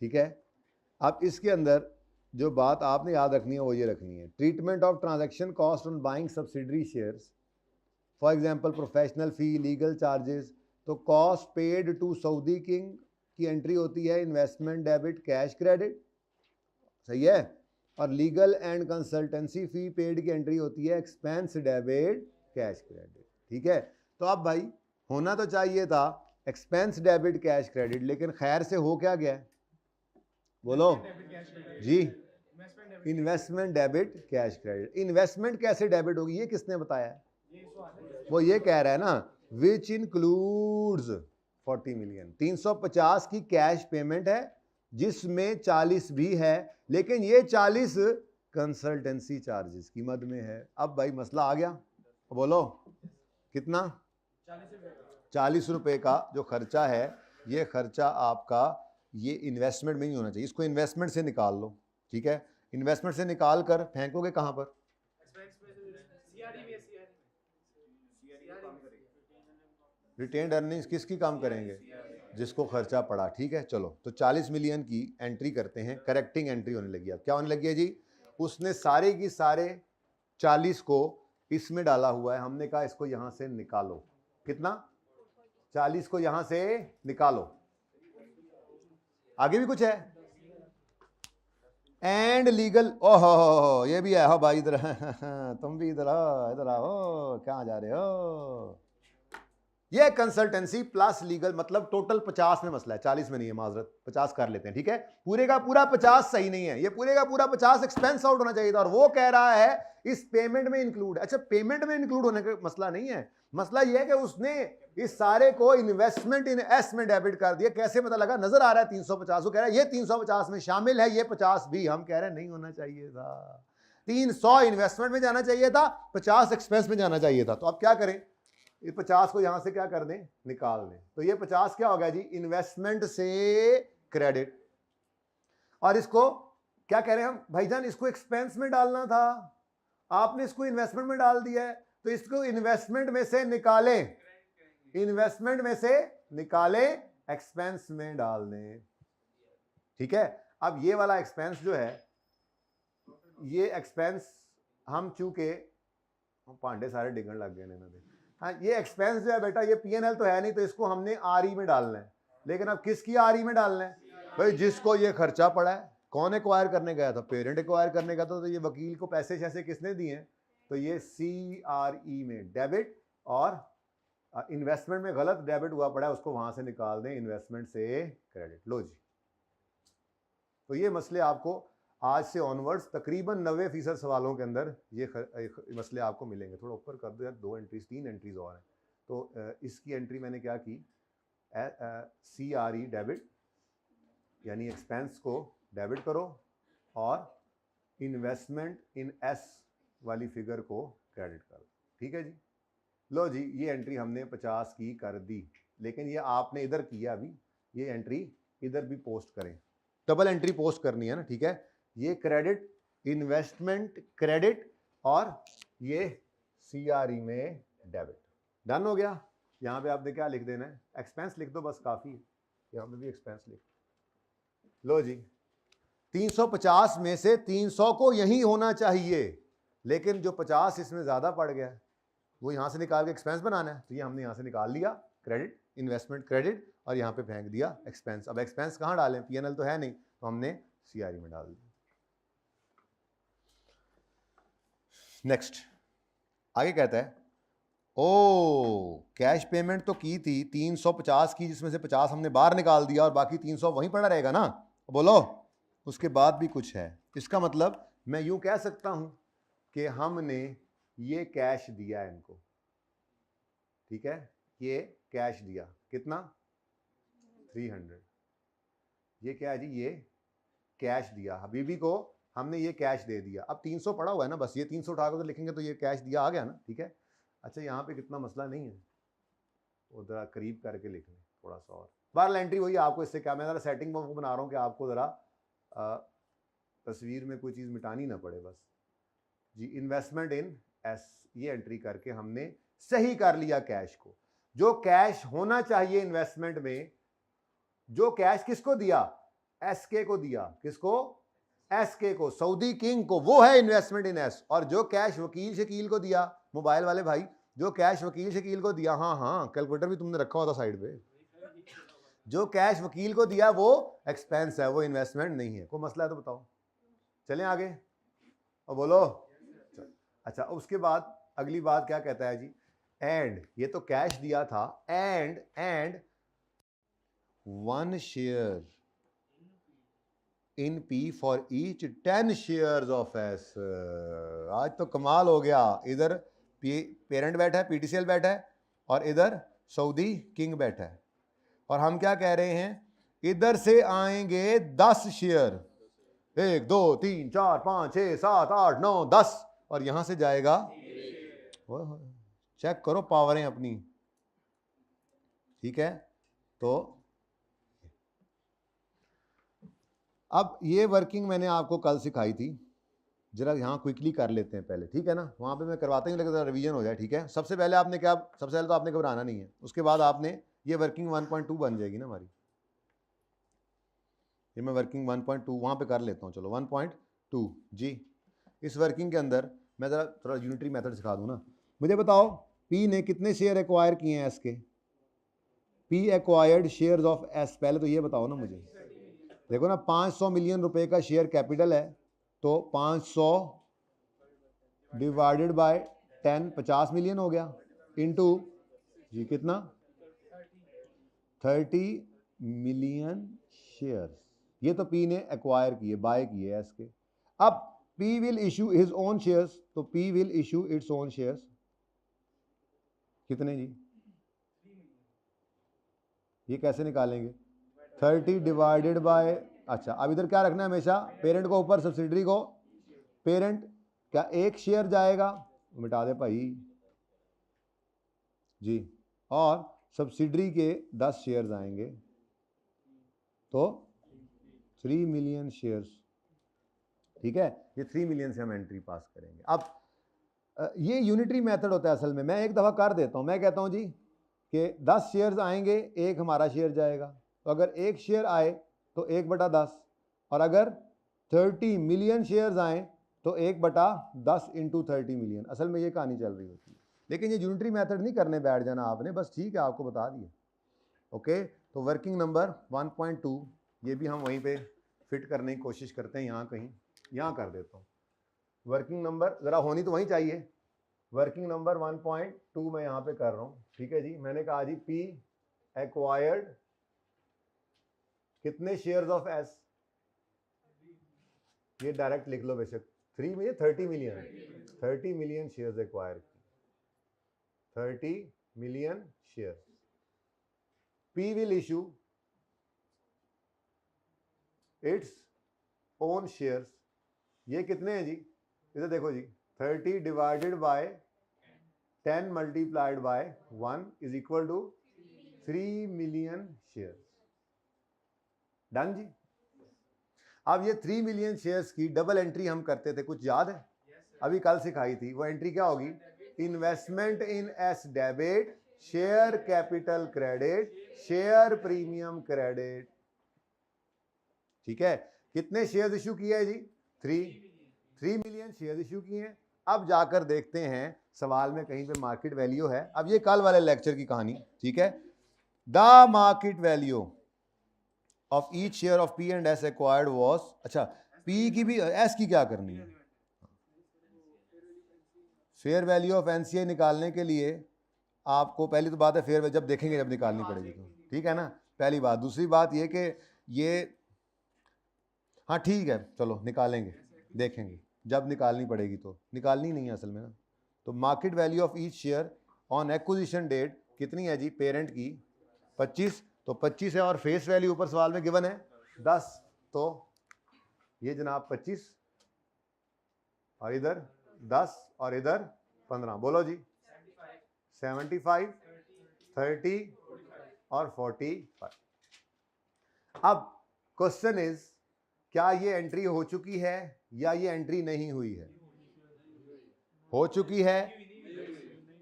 ठीक है। अब इसके अंदर जो बात आपने याद रखनी है वो ये रखनी है, treatment of transaction cost on buying subsidiary shares, for example professional fee, legal charges. तो कॉस्ट पेड टू सऊदी किंग की एंट्री होती है इन्वेस्टमेंट डेबिट कैश क्रेडिट, सही है। और legal and consultancy fee paid की एंट्री होती है एक्सपेंस डेबिट कैश क्रेडिट, ठीक है। तो अब भाई होना तो चाहिए था एक्सपेंस डेबिट कैश क्रेडिट, लेकिन खैर से हो क्या गया, बोलो जी, investment debit cash credit. Investment कैसे डेबिट होगी, ये किसने बताया, वो ये कह रहा है ना, विच इंक्लूड्स 40 मिलियन, 350 की कैश पेमेंट है जिसमें 40 भी है, लेकिन ये 40 कंसल्टेंसी चार्जेस की मद में है। अब भाई मसला आ गया, बोलो कितना, 40 रुपए का जो खर्चा है, ये खर्चा आपका ये इन्वेस्टमेंट में नहीं होना चाहिए, इसको इन्वेस्टमेंट से निकाल लो, ठीक है। इन्वेस्टमेंट से निकाल कर फेंकोगे कहां पर, रिटेन्ड अर्निंग्स किसकी काम करेंगे, जिसको खर्चा पड़ा, ठीक है। चलो, तो 40 मिलियन की एंट्री करते हैं, करेक्टिंग एंट्री होने लगी। अब क्या होने लगी है जी, उसने सारे की सारे 40 को इसमें डाला हुआ है, हमने कहा इसको यहां से निकालो, कितना, 40 को यहां से निकालो। आगे भी कुछ है, एंड लीगल, ओहो ये भी है, हो भाई इधर तुम भी इधर आओ, इधर आओ, कहां जा रहे हो। ये कंसल्टेंसी प्लस लीगल, मतलब टोटल 50 में मसला है, 40 में नहीं है, माजरत 50 कर लेते हैं, ठीक है। पूरे का पूरा 50 सही नहीं है, ये पूरे का पूरा 50 एक्सपेंस आउट होना चाहिए था, और वो कह रहा है इस पेमेंट में इंक्लूड। अच्छा, पेमेंट में इंक्लूड होने का मसला नहीं है, मसला ये है कि उसने इस सारे को इन्वेस्टमेंट इन एस में डेबिट कर दिया। कैसे पता लगा, नजर आ रहा है 350, वो कह रहा है ये 350 में शामिल है, ये 50 भी, हम कह रहे हैं नहीं होना चाहिए था, 300 इन्वेस्टमेंट में जाना चाहिए था, 50 एक्सपेंस में जाना चाहिए था। तो अब क्या करें, ये 50 को यहां से क्या कर दें, निकाल दें। तो ये 50 क्या हो गया जी, इन्वेस्टमेंट से क्रेडिट। और इसको क्या कह रहे हैं हम, भाईजान इसको एक्सपेंस में डालना था, आपने इसको इन्वेस्टमेंट में डाल दिया है, तो इसको इन्वेस्टमेंट में से निकालें, इन्वेस्टमेंट में से निकालें, एक्सपेंस में डाल दें, ठीक है। अब ये वाला एक्सपेंस जो है, ये एक्सपेंस हम चूंकि पांडे सारे डिगन लग गए इन्होंने, हाँ, ये एक्सपेंस जो है बेटा, ये P&L तो है नहीं, तो इसको हमने RE में डालना है। लेकिन अब किसकी RE में डालना है, भाई जिसको ये खर्चा पड़ा है। कौन एक्वायर करने गया था, पेरेंट एक्वायर करने गया था, तो ये वकील को पैसे शैसे किसने दिए हैं, तो ये CRE में डेबिट, और इन्वेस्टमेंट में गलत डेबिट हुआ पड़ा है, उसको वहां से निकाल दें, इन्वेस्टमेंट से क्रेडिट। लो जी, तो ये मसले आपको आज से ऑनवर्ड्स तकरीबन 90% सवालों के अंदर ये मसले आपको मिलेंगे। थोड़ा ऊपर कर दो यार, 2 एंट्रीज 3 एंट्रीज और हैं। तो इसकी एंट्री मैंने क्या की, CRE डेबिट, यानी एक्सपेंस को डेबिट करो, और इन्वेस्टमेंट इन S वाली फिगर को क्रेडिट करो, ठीक है जी। लो जी, ये एंट्री हमने 50 की कर दी, लेकिन ये आपने इधर किया, अभी ये एंट्री इधर भी पोस्ट करें, डबल एंट्री पोस्ट करनी है ना, ठीक है। ये क्रेडिट, इन्वेस्टमेंट क्रेडिट, और ये CRE में डेबिट। डन हो गया। यहाँ पे आपने क्या लिख देना है, एक्सपेंस लिख दो बस, काफी है। यहाँ पे भी एक्सपेंस लिख लो जी। 350 में से 300 को यही होना चाहिए, लेकिन जो 50 इसमें ज्यादा पड़ गया वो यहाँ से निकाल के एक्सपेंस बनाना है, तो ये हमने यहाँ से निकाल लिया क्रेडिट, इन्वेस्टमेंट क्रेडिट, और यहाँ पे फेंक दिया एक्सपेंस। अब एक्सपेंस कहाँ डालें, P&L तो है नहीं, तो हमने CRE में डाल दिया। नेक्स्ट आगे कहता है, ओ कैश पेमेंट तो की थी 350 की, जिसमें से 50 हमने बाहर निकाल दिया और बाकी 300 वहीं पड़ा रहेगा ना। बोलो, उसके बाद भी कुछ है। इसका मतलब मैं यूं कह सकता हूं कि हमने ये कैश दिया इनको, ठीक है, ये कैश दिया कितना, 300। ये क्या है जी, ये कैश दिया हबीबी को, हमने ये कैश दे दिया। अब 300 पड़ा हुआ है ना, बस ये 300 उठाकर तो लिखेंगे तो ये कैश दिया आ गया ना, ठीक है। अच्छा यहाँ पे कितना मसला नहीं है, वो जरा करीब करके लिख लें थोड़ा सा और। बार एंट्री वही, आपको इससे क्या, मैं जरा सेटिंग वो बना रहा हूँ कि आपको जरा तस्वीर में कोई चीज़ मिटानी ना पड़े बस जी। इन्वेस्टमेंट इन एस, ये एंट्री करके हमने सही कर लिया कैश को। जो कैश होना चाहिए इन्वेस्टमेंट में, जो कैश किसको दिया, SK को दिया, किसको, SK को, सऊदी किंग को, वो है इन्वेस्टमेंट इन एस। और जो कैश वकील शकील को दिया, मोबाइल वाले भाई, जो कैश वकील शकील को दिया, हाँ हाँ कैलकुलेटर भी तुमने रखा होता साइड पे, जो कैश वकील को दिया वो एक्सपेंस है, वो इन्वेस्टमेंट नहीं है। कोई मसला है तो बताओ, चलें आगे और बोलो। अच्छा उसके बाद अगली बात क्या कहता है जी, एंड, ये तो कैश दिया था, and 1 share in P for each 10 shares of S। आज तो कमाल हो गया, इधर पेरेंट बैठा है, PTCL बैठा है, और इधर सऊदी किंग बैठा है, और हम क्या कह रहे हैं, इधर से आएंगे 10 शेयर, 1 2 3 4 5 6 7 8 9 10, और यहां से जाएगा, चेक करो पावरें अपनी, ठीक है। तो अब ये वर्किंग मैंने आपको कल सिखाई थी, जरा यहाँ क्विकली कर लेते हैं पहले, ठीक है ना। वहाँ पे मैं करवाता हूँ लेकिन रिवीजन हो जाए, ठीक है। सबसे पहले आपने क्या, सबसे पहले तो आपने घबराना नहीं है, उसके बाद आपने ये वर्किंग 1.2 बन जाएगी ना हमारी। ये मैं वर्किंग 1.2 वहाँ पे कर लेता हूँ, चलो 1.2 जी। इस वर्किंग के अंदर मैं ज़रा थोड़ा यूनिटरी मेथड सिखा दूँ ना। मुझे बताओ P ने कितने शेयर एक्वायर किए हैं S के, P acquired shares of S, पहले तो ये बताओ ना मुझे। देखो ना, 500 मिलियन रुपए का शेयर कैपिटल है, तो 500 डिवाइडेड बाय 10, 50 मिलियन हो गया, इनटू जी कितना, 30 मिलियन शेयर्स। ये तो P ने एक्वायर किए, बाय किए एस के। अब P will issue his own shares, तो P will issue its own shares, कितने जी, ये कैसे निकालेंगे, 30 डिवाइडेड बाय, अच्छा अब इधर क्या रखना है हमेशा, पेरेंट को ऊपर, सब्सिडरी को, पेरेंट क्या 1 शेयर जाएगा, मिटा दे भाई जी, और सब्सिडरी के 10 शेयर्स आएंगे, तो 3 मिलियन शेयर्स, ठीक है। ये 3 मिलियन से हम एंट्री पास करेंगे। अब ये यूनिटरी मेथड होता है असल में, मैं एक दफ़ा कर देता हूँ, मैं कहता हूँ जी कि 10 शेयर्स आएंगे, 1 हमारा शेयर जाएगा, तो अगर 1 शेयर आए तो 1/10, और अगर 30 मिलियन शेयर्स आए तो 1/10 इंटू 30 मिलियन। असल में ये कहानी चल रही होती है, लेकिन ये यूनिटरी मेथड नहीं करने बैठ जाना आपने, बस ठीक है आपको बता दिया, ओके। तो वर्किंग नंबर 1.2 ये भी हम वहीं पे फिट करने की कोशिश करते हैं, यहाँ कहीं, यहाँ कर देता हूँ। वर्किंग नंबर ज़रा होनी तो वहीं चाहिए, वर्किंग नंबर 1.2 मैं यहाँ पे कर रहा हूँ, ठीक है जी। मैंने कहा जी P एक्वायर्ड कितने शेयर्स ऑफ S, ये डायरेक्ट लिख लो बेशक, 3 में 30 मिलियन, 30 मिलियन शेयर्स एक्वायर की, 30 million share. P will issue its own shares, ये कितने हैं जी, इधर देखो जी, 30 divided by 10 multiplied by 1 is equal to 3 million share. Done जी। अब ये 3 मिलियन शेयर्स की डबल एंट्री हम करते थे, कुछ याद है? अभी कल सिखाई थी। वो एंट्री क्या होगी? Investment in S debit, share capital credit, share premium credit. ठीक है, कितने शेयर्स इश्यू किए हैं जी? 3 मिलियन शेयर्स इश्यू किए हैं। अब जाकर देखते हैं सवाल में कहीं पे मार्केट वैल्यू है। अब ये कल वाले लेक्चर की कहानी, ठीक है। The market value of each share of P and S acquired was, अच्छा पी की भी, एस की क्या करनी है? फेयर वैल्यू ऑफ एनसीआई निकालने के लिए आपको पहली तो बात है फेयर वैल्यू जब देखेंगे, जब निकालनी पड़ेगी तो, ठीक है ना, पहली बात। दूसरी बात ये कि ये, हाँ ठीक है चलो निकालेंगे, देखेंगे जब निकालनी पड़ेगी। तो निकालनी नहीं है असल में ना। तो market value of each share on acquisition date कितनी है जी? पेरेंट की 25, तो 25 है और फेस वैल्यू ऊपर सवाल में गिवन है 10, तो ये जनाब 25 और इधर 10 और इधर 15। बोलो जी 75, 30 और 45। अब क्वेश्चन इज, क्या ये एंट्री हो चुकी है या ये एंट्री नहीं हुई है? हो चुकी है।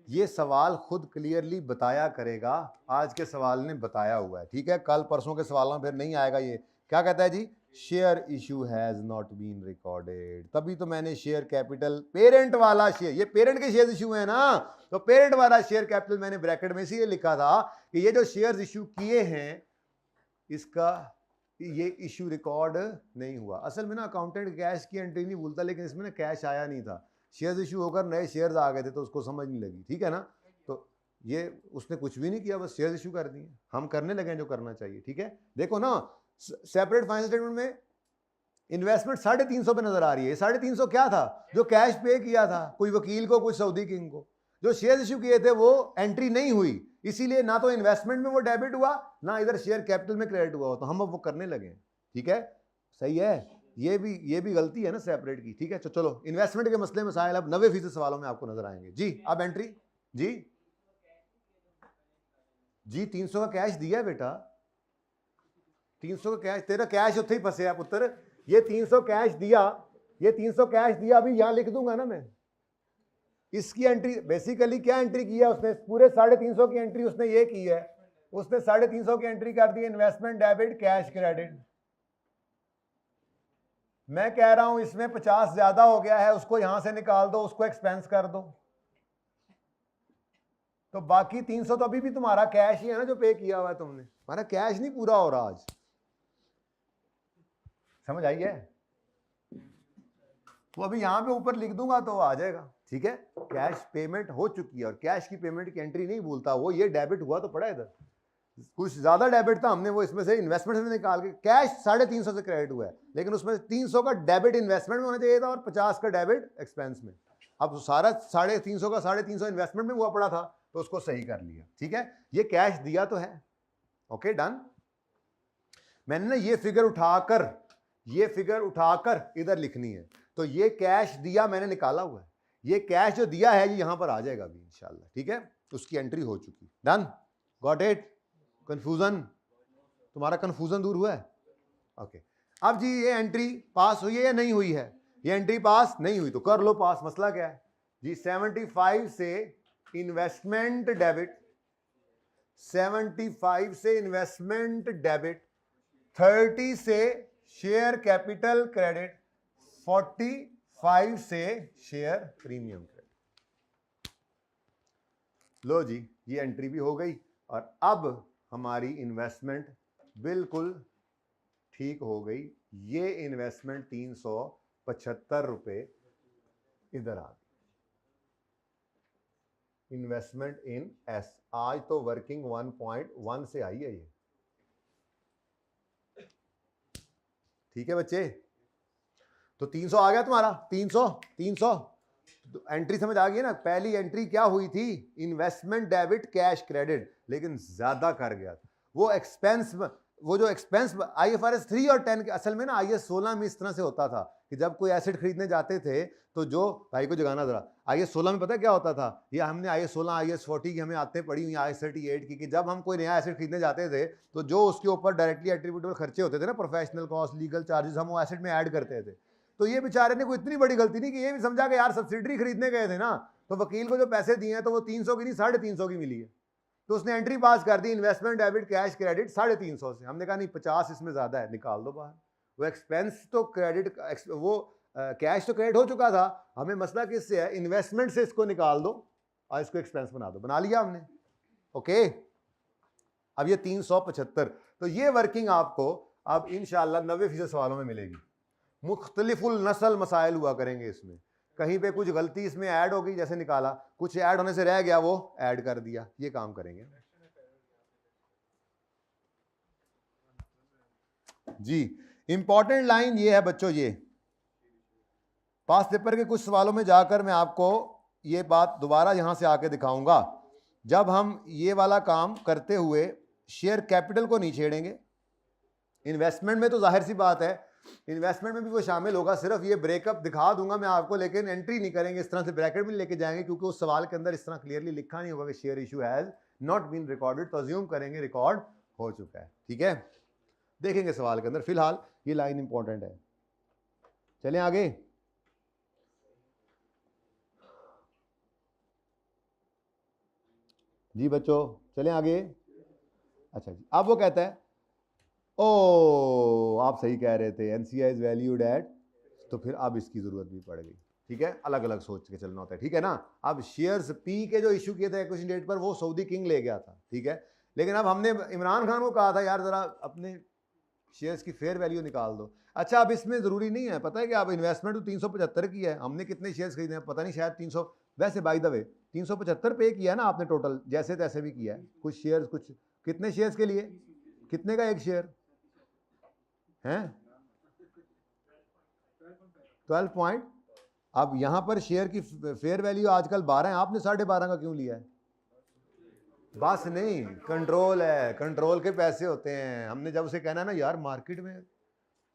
ये सवाल खुद क्लियरली बताया करेगा, आज के सवाल ने बताया हुआ है, ठीक है। कल परसों के सवालों में फिर नहीं आएगा। ये क्या कहता है जी? Share issue has not been recorded. तभी तो मैंने शेयर कैपिटल, पेरेंट वाला शेयर, ये पेरेंट के शेयर इशू है ना, तो पेरेंट वाला शेयर कैपिटल मैंने ब्रैकेट में इसीलिए लिखा था कि ये जो शेयर इशू किए हैं इसका ये इशू रिकॉर्ड नहीं हुआ। असल में ना अकाउंटेंट कैश की एंट्री नहीं भूलता, लेकिन इसमें ना कैश आया नहीं था, शेयर्स इशू होकर नए शेयर्स आ गए थे तो उसको समझ नहीं लगी, ठीक है ना। तो ये उसने कुछ भी नहीं किया, बस शेयर्स इशू कर दिए। हम करने लगे जो करना चाहिए, ठीक है। देखो ना सेपरेट फाइनेंशियल स्टेटमेंट में इन्वेस्टमेंट 350 पे नजर आ रही है। 350 क्या था? जो कैश पे किया था कोई वकील को, कुछ सऊदी किंग को। जो शेयर इशू किए थे वो एंट्री नहीं हुई, इसीलिए ना तो इन्वेस्टमेंट में वो डेबिट हुआ, ना इधर शेयर कैपिटल में क्रेडिट हुआ। तो हम अब वो करने लगे, ठीक है, सही है। ये भी गलती है ना सेपरेट की, ठीक है। तो चलो इन्वेस्टमेंट के मसले में साहिल अब 90% सवालों में आपको नजर आएंगे जी। अब एंट्री जी 300 का कैश दिया बेटा, 300 का कैश, तेरा कैश उत्थे ही फंसे पुत्र। ये 300 कैश दिया, ये 300 कैश दिया, अभी यहां लिख दूंगा ना मैं। इसकी एंट्री बेसिकली क्या एंट्री किया उसने? पूरे 350 की एंट्री उसने ये की है, उसने 350 की एंट्री कर दी इन्वेस्टमेंट डेबिट कैश क्रेडिट। मैं कह रहा हूं इसमें 50 ज्यादा हो गया है, उसको यहां से निकाल दो, उसको एक्सपेंस कर दो, तो बाकी 300 तो अभी भी तुम्हारा कैश ही है ना जो पे किया हुआ है तुमने। हमारा कैश नहीं पूरा हो रहा आज, समझ आई है? तो अभी यहां पे ऊपर लिख दूंगा तो आ जाएगा, ठीक है। कैश पेमेंट हो चुकी है और कैश की पेमेंट की एंट्री नहीं भूलता वो। ये डेबिट हुआ तो पड़ा इधर, कुछ ज्यादा डेबिट था, हमने वो इसमें से इन्वेस्टमेंट में निकाल के, कैश 350 से क्रेडिट हुआ है, लेकिन उसमें 300 का डेबिट इन्वेस्टमेंट में होना चाहिए था और 50 का डेबिट एक्सपेंस में। अब सारा 350 का 350 इन्वेस्टमेंट में हुआ पड़ा था तो उसको सही कर लिया, ठीक है। ये कैश दिया तो है, ओके डन। मैंने ना ये फिगर उठाकर इधर लिखनी है, तो ये कैश दिया मैंने निकाला हुआ है, ये कैश जो दिया है ये यहां पर आ जाएगा अभी इंशाल्लाह, ठीक है। उसकी एंट्री हो चुकी, डन, गॉट इट। कंफ्यूजन, तुम्हारा कंफ्यूजन दूर हुआ है, ओके। अब जी ये एंट्री पास हुई है या नहीं हुई है? ये एंट्री पास नहीं हुई तो कर लो पास। मसला क्या है जी? 75 से इन्वेस्टमेंट डेबिट, 75 से इन्वेस्टमेंट डेबिट, 30 से शेयर कैपिटल क्रेडिट, 45 से शेयर प्रीमियम क्रेडिट। लो जी ये एंट्री भी हो गई और अब हमारी इन्वेस्टमेंट बिल्कुल ठीक हो गई। ये इन्वेस्टमेंट 375 रुपए इधर आ गई, इन्वेस्टमेंट इन एस। आज तो वर्किंग 1.1 से आई है ये, ठीक है बच्चे। तो 300 आ गया तुम्हारा, 300 तो एंट्री समझ आ गई ना। पहली एंट्री क्या हुई थी? इन्वेस्टमेंट डेबिट कैश क्रेडिट, लेकिन ज्यादा कर गया था वो एक्सपेंस। वो जो एक्सपेंस IFRS 3 और 10 के असल में ना IAS 16 में इस तरह से होता था कि जब कोई एसेट खरीदने जाते थे तो जो भाई को जगाना जरा, IAS 16 में पता है क्या होता था, या हमने IAS 16 IAS 40 की हमें आते पड़ी हुई, IAS 38 की, कि जब हम कोई नया एसेट खरीदने जाते थे तो जो उसके ऊपर डायरेक्टली एट्रीब्यूटेबल खर्चे होते थे ना, प्रोफेशनल कॉस्ट, लीगल चार्जेस, हम वो एसेट में ऐड करते थे। तो ये बेचारे ने कोई इतनी बड़ी गलती नहीं कि ये भी समझा कि यार सब्सिडरी खरीदने गए थे ना, तो वकील को जो पैसे दिए हैं तो वो 300 की नहीं 350 की मिली है, तो उसने एंट्री पास कर दी इन्वेस्टमेंट डेबिट कैश क्रेडिट 350 से। हमने कहा नहीं 50 इसमें ज्यादा है, निकाल दो बाहर। वो एक्सपेंस तो क्रेडिट, वो कैश तो क्रेडिट हो चुका था, हमें मसला किससे है, इन्वेस्टमेंट से इसको निकाल दो और इसको एक्सपेंस बना दो, बना लिया हमने। ओके, अब ये 375, तो ये वर्किंग आपको अब इंशाल्लाह 90% सवालों में मिलेगी। मुख्तलिफुल नस्ल मसाइल हुआ करेंगे इसमें, कहीं पे कुछ गलती इसमें ऐड होगी, जैसे निकाला, कुछ ऐड होने से रह गया वो ऐड कर दिया, ये काम करेंगे जी। इंपॉर्टेंट लाइन ये है बच्चों, ये पास पेपर के कुछ सवालों में जाकर मैं आपको ये बात दोबारा यहां से आके दिखाऊंगा। जब हम ये वाला काम करते हुए शेयर कैपिटल को नहीं छेड़ेंगे, इन्वेस्टमेंट में तो जाहिर सी बात है इन्वेस्टमेंट में भी वो शामिल होगा, सिर्फ ये ब्रेकअप दिखा दूंगा मैं आपको, लेकिन एंट्री नहीं करेंगे, इस तरह से ब्रैकेट में लेके जाएंगे, क्योंकि उस सवाल के अंदर इस तरह क्लियरली लिखा नहीं होगा कि share issue has not been recorded, तो अज्यूम करेंगे रिकॉर्ड हो चुका है। ठीक है, देखेंगे सवाल के अंदर, फिलहाल ये लाइन इंपॉर्टेंट है। चलें आगे। जी बच्चों चलें आगे। अच्छा जी, अब वो कहता है ओ आप सही कह रहे थे, एनसीआई इज वैल्यूड एट, तो फिर अब इसकी जरूरत भी पड़ गई। ठीक है, अलग अलग सोच के चलना होता है, ठीक है ना। अब शेयर्स पी के जो इशू किए थे एक्विजिशन डेट पर, वो सऊदी किंग ले गया था, ठीक है, लेकिन अब हमने इमरान खान को कहा था यार जरा अपने शेयर्स की फेयर वैल्यू निकाल दो। अच्छा, अब इसमें जरूरी नहीं है, पता है कि अब इन्वेस्टमेंट तो 375 की है, हमने कितने शेयर्स खरीदे हैं पता नहीं, शायद 300, वैसे बाय द वे 375 पे किया ना आपने टोटल, जैसे तैसे भी किया है, कुछ शेयर्स, कुछ कितने शेयर्स के लिए, कितने का एक शेयर हैं 12 पॉइंट। अब यहां पर शेयर की फेयर वैल्यू आजकल 12 है, आपने 12.5 का क्यों लिया है? बस नहीं, कंट्रोल है, कंट्रोल के पैसे होते हैं। हमने जब उसे कहना ना यार मार्केट में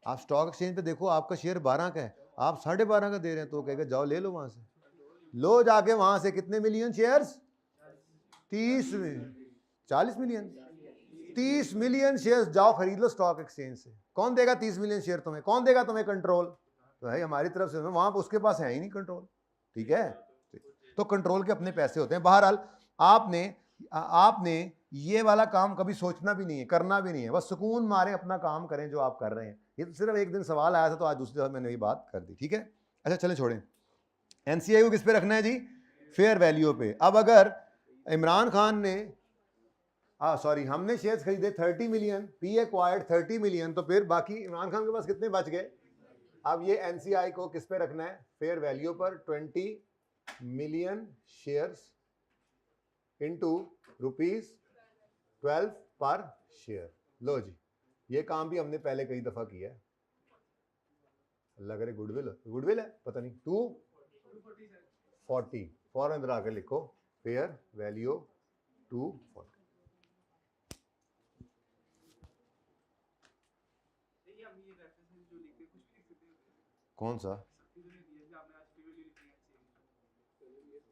आप स्टॉक एक्सचेंज पे देखो आपका शेयर 12 का है, आप 12.5 का दे रहे हैं, तो कहेगा जाओ ले लो वहां से, लो जाके वहां से कितने million shares, 30 40 million, 30 million shares जाओ खरीद लो स्टॉक एक्सचेंज से। कौन देगा 30 मिलियन शेयर तुम्हें, कौन देगा तुम्हें कंट्रोल? तो है हमारी तरफ से, वहां पर उसके पास है ही नहीं कंट्रोल। ठीक है, तो कंट्रोल के अपने पैसे होते हैं। बहरहाल आपने ये वाला काम कभी सोचना भी नहीं है, करना भी नहीं है, बस सुकून मारे अपना काम करें जो आप कर रहे हैं। ये तो सिर्फ एक दिन सवाल आया था तो आज दूसरे दिन मैंने ये बात कर दी। ठीक है, अच्छा चले छोड़ें। एनसीआई को किस पे रखना है जी? फेयर वैल्यू पे। अब अगर इमरान खान ने सॉरी हमने शेयर्स खरीदे 30 मिलियन, पी एक्वायर्ड 30 मिलियन, तो फिर बाकी इमरान खान के पास कितने बच गए? अब ये एनसीआई को किस पे रखना है? फेयर वैल्यू पर। 20 मिलियन शेयर्स इनटू ₹12 पर शेयर। लो जी, ये काम भी हमने पहले कई दफा किया है। अल्लाह करे गुडविल है पता नहीं, 240 फौरन अंदर आकर लिखो, फेयर वैल्यू 240। कौन सा?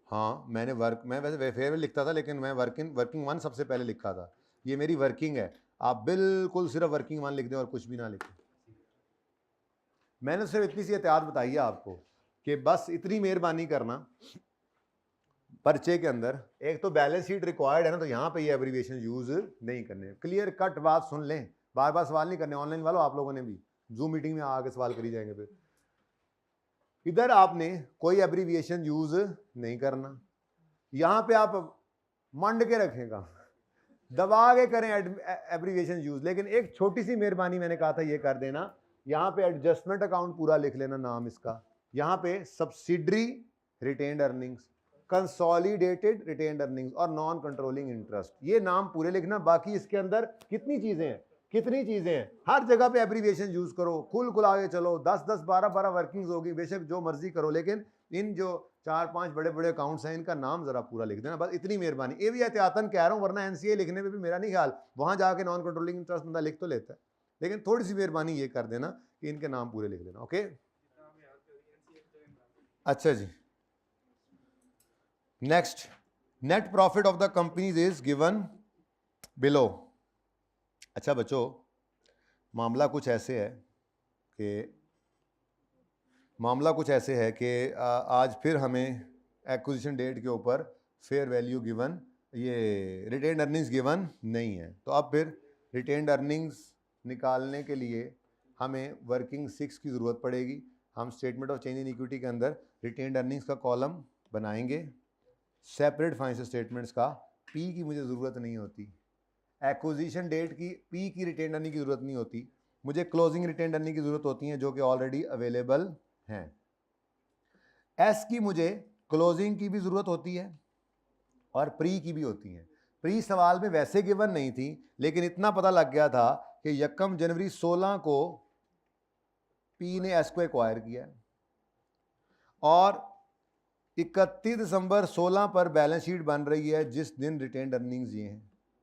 हाँ मैं वैसे फेयर लिखता था, लेकिन मैं वर्किंग वन सबसे पहले लिखा था। ये मेरी वर्किंग है, आप बिल्कुल सिर्फ वर्किंग वन लिख दें और कुछ भी ना लिखें। मैंने सिर्फ इतनी सी एहतियात बताई है आपको कि बस इतनी मेहरबानी करना, पर्चे के अंदर एक तो बैलेंस शीट रिक्वायर्ड है ना, तो यहाँ पे ये एब्रीविएशन यूज नहीं करने। क्लियर कट बात सुन लें, बार बार सवाल नहीं करने। ऑनलाइन वालों आप लोगों ने भी जूम मीटिंग में आके सवाल करी जाएंगे। फिर इधर आपने कोई एब्रीविएशन यूज नहीं करना, यहां पे आप मंड के रखेगा, दबा के करें एब्रीविएशन यूज। लेकिन एक छोटी सी मेहरबानी मैंने कहा था ये कर देना, यहां पे एडजस्टमेंट अकाउंट पूरा लिख लेना नाम इसका, यहां पे subsidiary retained earnings, consolidated retained earnings और नॉन कंट्रोलिंग इंटरेस्ट, ये नाम पूरे लिखना। बाकी इसके अंदर कितनी चीजें हैं, हर जगह पे एब्रीविएशन यूज करो, खुल खुला के चलो, 10 10 12 12 वर्किंग्स होगी, बेशक जो मर्जी करो, लेकिन इन जो 4-5 बड़े बड़े अकाउंट्स हैं, इनका नाम जरा पूरा लिख देना, बस इतनी मेहरबानी। ये भी एहतियातन कह रहा हूँ, वरना एनसीए लिखने में भी मेरा नहीं ख्याल वहां जाके नॉन कंट्रोलिंग इंटरेस्ट बंदा लिख तो लेता है, लेकिन थोड़ी सी मेहरबानी ये कर देना कि इनके नाम पूरे लिख देना। ओके, अच्छा जी। Next, net profit of the companies is given below. अच्छा बच्चों, मामला कुछ ऐसे है कि आज फिर हमें एक्विजिशन डेट के ऊपर फेयर वैल्यू गिवन, ये रिटेन्ड अर्निंग्स गिवन नहीं है। तो अब फिर रिटेन्ड अर्निंग्स निकालने के लिए हमें वर्किंग 6 की ज़रूरत पड़ेगी। हम statement of change in equity के अंदर रिटेन्ड अर्निंग्स का कॉलम बनाएंगे। सेपरेट फाइनेंशियल स्टेटमेंट्स का पी की मुझे ज़रूरत नहीं होती, एक्विजिशन डेट की पी की रिटेन्ड अर्निंग की ज़रूरत नहीं होती, मुझे क्लोजिंग रिटेन्ड अर्निंग की ज़रूरत होती है जो कि ऑलरेडी अवेलेबल हैं। एस की मुझे क्लोजिंग की भी ज़रूरत होती है और प्री की भी होती है। प्री सवाल में वैसे गिवन नहीं थी, लेकिन इतना पता लग गया था कि 1 जनवरी 16 को पी ने एस को एक्वायर किया और 31 दिसंबर 16 पर बैलेंस शीट बन रही है जिस दिन रिटेन्ड अर्निंग्स ये हैं।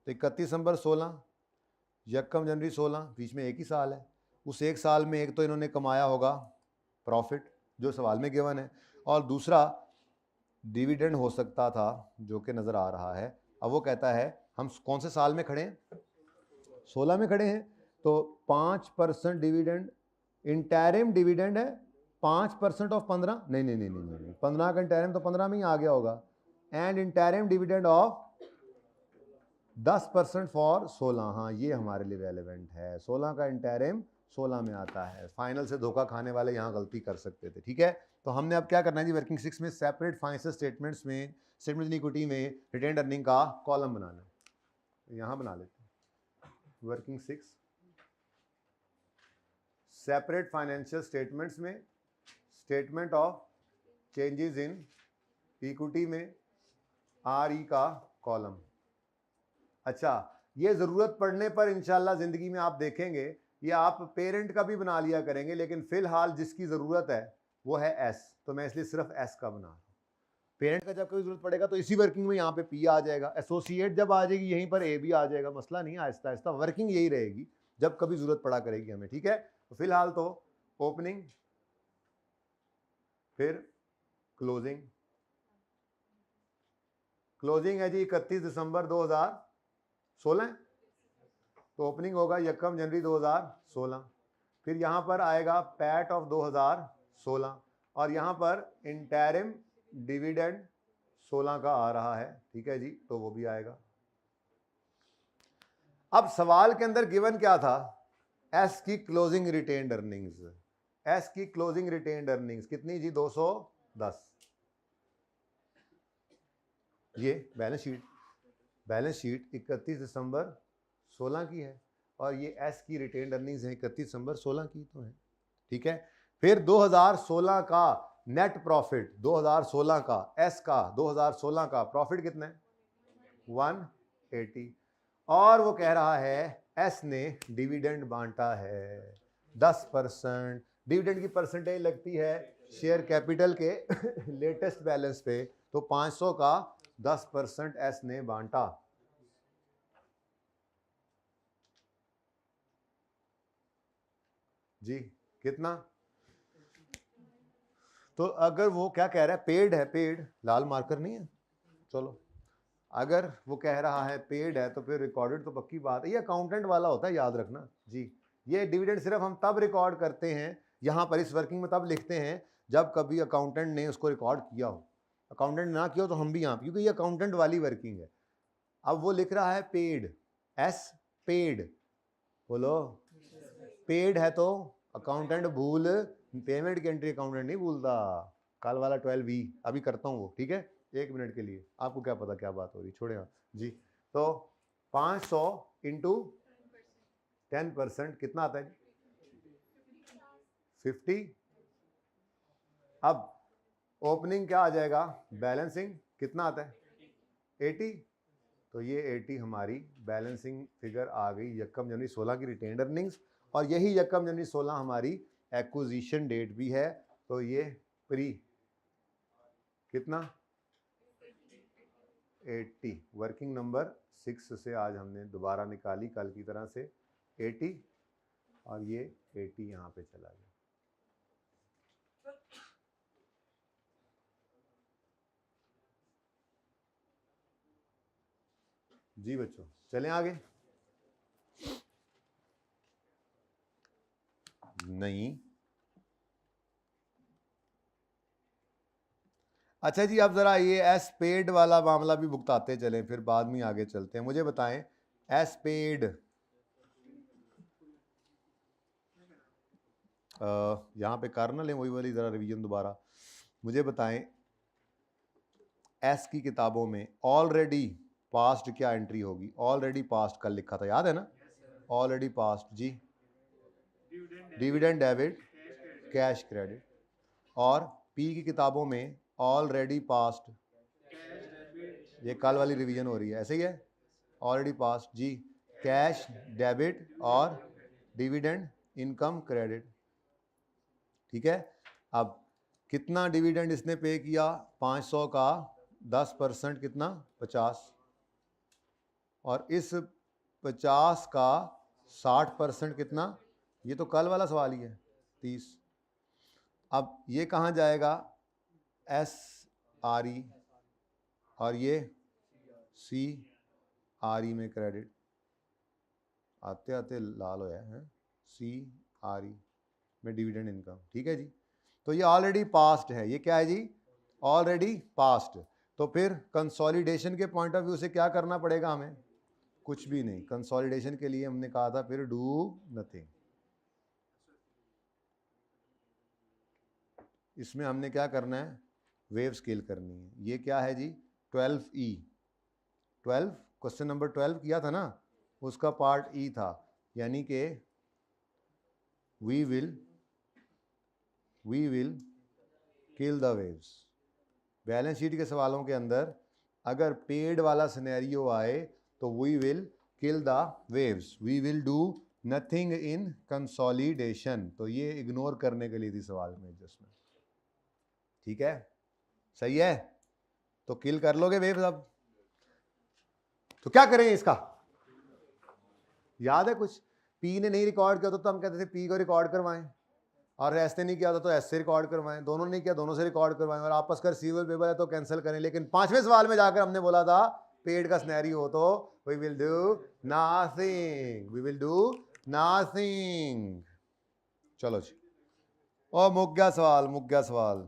तो 31 दिसंबर 16, 1 जनवरी 16, बीच में एक ही साल है। उस एक साल में एक तो इन्होंने कमाया होगा प्रॉफिट जो सवाल में गिवन है, और दूसरा डिविडेंड हो सकता था जो कि नज़र आ रहा है। अब वो कहता है हम कौन से साल में खड़े हैं, 16 में खड़े हैं, तो 5% डिविडेंड, इंटरिम डिविडेंड है 5% ऑफ 15, नहीं 15 का इंटरिम तो 15 में ही आ गया होगा, and interim dividend of 10% for 16। हाँ, ये हमारे लिए रेलेवेंट है, 16 का इंटरिम 16 में आता है। फाइनल से धोखा खाने वाले यहाँ गलती कर सकते थे, ठीक है। तो हमने अब क्या करना है जी, वर्किंग 6 में सेपरेट फाइनेंशियल स्टेटमेंट्स में, स्टेटमेंट इन इक्विटी में रिटेन्ड अर्निंग का कॉलम बनाना है। यहाँ बना लेते हैं वर्किंग 6, सेपरेट फाइनेंशियल स्टेटमेंट्स में statement of changes in equity में RE का कॉलम। अच्छा, ये ज़रूरत पड़ने पर इंशाल्लाह ज़िंदगी में आप देखेंगे ये आप पेरेंट का भी बना लिया करेंगे, लेकिन फ़िलहाल जिसकी ज़रूरत है वो है S, तो मैं इसलिए सिर्फ S का बना रहा हूँ। पेरेंट का जब कभी ज़रूरत पड़ेगा तो इसी वर्किंग में यहाँ पे P आ जाएगा, एसोसिएट जब आ जाएगी यहीं पर A भी आ जाएगा, मसला नहीं, आहिस्ता आहिस्ता वर्किंग यही रहेगी जब कभी ज़रूरत पड़ा करेगी हमें, ठीक है। तो फिलहाल तो ओपनिंग, फिर क्लोजिंग। क्लोजिंग है जी 31 दिसंबर 2016, तो ओपनिंग होगा 1 जनवरी 2016। फिर यहाँ पर आएगा पैट ऑफ 2016 और यहाँ पर इंटरिम डिविडेंड 16 का आ रहा है, ठीक है जी, तो वो भी आएगा। अब सवाल के अंदर गिवन क्या था, एस की क्लोजिंग रिटेन्ड अर्निंग्स। एस की क्लोजिंग रिटेन्ड अर्निंग्स कितनी जी, 210। ये बैलेंस शीट 31 दिसंबर 16 की है और ये एस की रिटेन्ड अर्निंग्स है 31 दिसंबर 16 की तो है, ठीक है। फिर 2016 का नेट प्रॉफिट, 2016 का एस का 2016 का प्रॉफिट कितना है, 180, और वो कह रहा है एस ने डिविडेंड बांटा है 10%। डिविडेंड की परसेंटेज लगती है शेयर कैपिटल के लेटेस्ट बैलेंस पे, तो 500 का 10% एस ने बांटा। जी कितना, तो अगर वो क्या कह रहा है, पेड है, पेड, लाल मार्कर नहीं है, चलो अगर वो कह रहा है पेड है तो फिर रिकॉर्डेड तो पक्की बात है, ये अकाउंटेंट वाला होता है, याद रखना जी। ये डिविडेंड सिर्फ हम तब रिकॉर्ड करते हैं यहाँ पर इस वर्किंग में, तब लिखते हैं जब कभी अकाउंटेंट ने उसको रिकॉर्ड किया हो। अकाउंटेंट ना किया हो तो हम भी यहाँ, क्योंकि ये अकाउंटेंट वाली वर्किंग है। अब वो लिख रहा है पेड, एस पेड, बोलो पेड है तो अकाउंटेंट भूल, पेमेंट की एंट्री अकाउंटेंट नहीं भूलता। कल वाला 12V अभी करता हूँ वो, ठीक है, 1 मिनट के लिए, आपको क्या पता क्या बात हो रही, छोड़े जी। तो 500 इंटू 10% कितना आता है, 50। अब ओपनिंग क्या आ जाएगा, बैलेंसिंग कितना आता है, 80, तो ये 80 हमारी बैलेंसिंग फिगर आ गई 1 जनवरी 16 की रिटेन्ड अर्निंग्स, और यही 1 जनवरी 16 हमारी एक्विजिशन डेट भी है, तो ये प्री कितना 80, वर्किंग नंबर 6 से आज हमने दोबारा निकाली कल की तरह से 80, और ये 80 यहाँ पे चला गया। जी बच्चों चलें आगे। नहीं, अच्छा जी, अब जरा ये एस पेड वाला मामला भी भुगताते चलें, फिर बाद में आगे चलते हैं। मुझे बताएं एस पेड, यहाँ पे कर ना लें वही वाली जरा रिवीजन दोबारा। मुझे बताएं एस की किताबों में ऑलरेडी पास्ट क्या एंट्री होगी? ऑलरेडी पास्ट कल लिखा था, याद है ना? ऑलरेडी पास्ट जी, डिविडेंड डेबिट, कैश क्रेडिट। और पी की किताबों में ऑलरेडी पास्ट, ये कल वाली रिवीजन हो रही है, ऐसे ही है, ऑलरेडी पास्ट जी, कैश डेबिट और डिविडेंड इनकम क्रेडिट। ठीक है, अब कितना डिविडेंड इसने पे किया? 500 का 10% कितना? 50, और इस 50 का 60% कितना? ये तो कल वाला सवाल ही है, 30। अब ये कहाँ जाएगा? एस आर ई, और ये सी आर ई में क्रेडिट, आते आते लाल होया है, सी आर ई में डिविडेंड इनकम। ठीक है जी, तो ये ऑलरेडी पास्ट है। ये क्या है जी? Already past. तो फिर कंसोलिडेशन के पॉइंट ऑफ व्यू से क्या करना पड़ेगा हमें? कुछ भी नहीं। कंसोलिडेशन के लिए हमने कहा था फिर डू नथिंग। इसमें हमने क्या करना है? वेव स्केल करनी है। ये क्या है जी? 12E, 12 क्वेश्चन नंबर 12 किया था ना, उसका पार्ट ई था, यानी कि we will kill the waves. Balance sheet के सवालों के अंदर अगर पेड वाला सिनेरियो आए तो we will kill the waves, we will do nothing in consolidation. तो ये इग्नोर करने के लिए थी सवाल में एडजस्टमेंट। ठीक है, सही है? तो किल कर लोगे वेव्स। अब तो क्या करें इसका? याद है कुछ? पी ने नहीं रिकॉर्ड किया तो हम कहते थे पी को रिकॉर्ड करवाएं, और एस ने नहीं किया था तो एस से रिकॉर्ड करवाएं, दोनों ने किया दोनों से रिकॉर्ड करवाएं, और आपस का रिसीवेबल पेबल है तो कैंसिल करें। लेकिन 5वें सवाल में जाकर हमने बोला था पेड का सिनेरियो हो तो we will do nothing, we will do nothing. चलो जी, ओ मुक गया सवाल, मुक गया सवाल।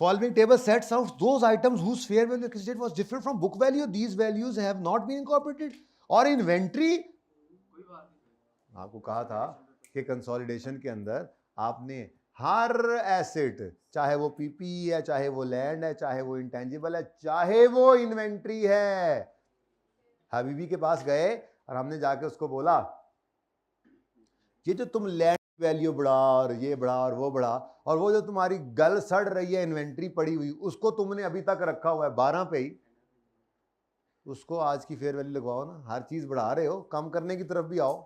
Following table sets out those items whose fair value exchange was different from book value. These values have not been incorporated. और इन्वेंट्री, आपको कहा था कि कंसोलिडेशन के अंदर आपने हर एसेट, चाहे वो पीपी है, चाहे वो लैंड है, चाहे वो इंटेंजिबल है, चाहे वो इन्वेंट्री है, हबीबी के पास गए और हमने जाके उसको बोला ये जो तुम लैंड वैल्यू बढ़ा और ये बढ़ा और वो बढ़ा, और वो जो तुम्हारी गल सड़ रही है इन्वेंट्री पड़ी हुई, उसको तुमने अभी तक रखा हुआ है 12 पे ही, उसको आज की फेयर वैल्यू लगवाओ ना। हर चीज बढ़ा रहे हो, कम करने की तरफ भी आओ।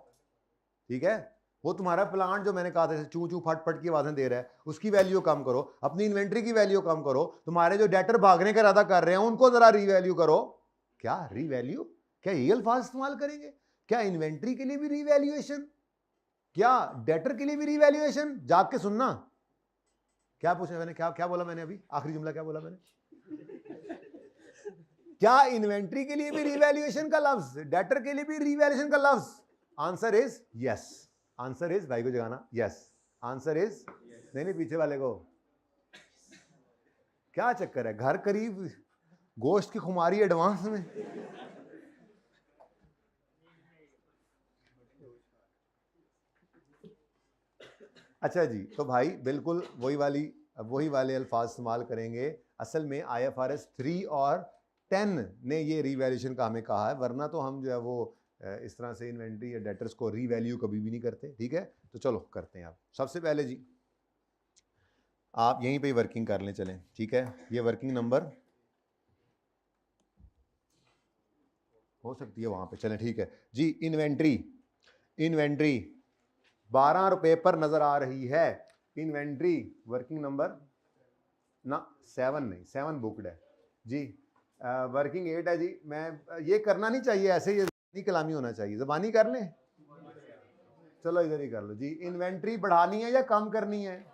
ठीक है, वो तुम्हारा प्लांट जो मैंने कहा था चू चू फट फट की आवाजें दे रहा है, उसकी वैल्यू कम करो, अपनी इन्वेंट्री की वैल्यू कम करो, तुम्हारे जो डेटर भागने का इरादा कर रहे हैं उनको जरा रीवैल्यू करो। क्या रीवैल्यू? क्या ये अल्फाज इस्तेमाल करेंगे? क्या इन्वेंट्री के लिए भी रीवैल्यूएशन? क्या डेटर के लिए भी रीवैल्यूएशन? जाग के सुनना। क्या पूछा मैंने? क्या बोला मैंने अभी? आखिरी जुमला क्या बोला मैंने? क्या इन्वेंट्री के लिए भी रीवैल्यूएशन का लफ्ज, डेटर के लिए भी रीवैल्यूएशन का लफ्ज? Answer is yes. Answer is, भाई को जगाना, यस। आंसर इज नहीं, पीछे वाले को। क्या चक्कर है? घर करीब, गोश्त की खुमारी एडवांस में। अच्छा जी, तो भाई बिल्कुल वही वाले अल्फाज इस्तेमाल करेंगे। असल में IFRS 3 और 10 ने ये रीवैल्यूएशन का हमें कहा है, वरना तो हम जो है वो इस तरह से इन्वेंट्री या डेटर्स को रीवैल्यू कभी भी नहीं करते। ठीक है, तो चलो करते हैं। आप सबसे पहले जी आप यहीं पे वर्किंग कर लें, चलें। ठीक है, ये वर्किंग नंबर हो सकती है वहां पे, चलें। ठीक है जी, इन्वेंट्री 12 रुपए पर नजर आ रही है। इन्वेंट्री वर्किंग नंबर ना 7 नहीं, 7 बुकड है जी, वर्किंग 8 है जी। मैं ये करना नहीं चाहिए ऐसे, ये ज़बानी कलामी होना चाहिए। ज़बानी कर लें, चलो इधर ही कर लो जी। इन्वेंट्री बढ़ानी है या कम करनी है?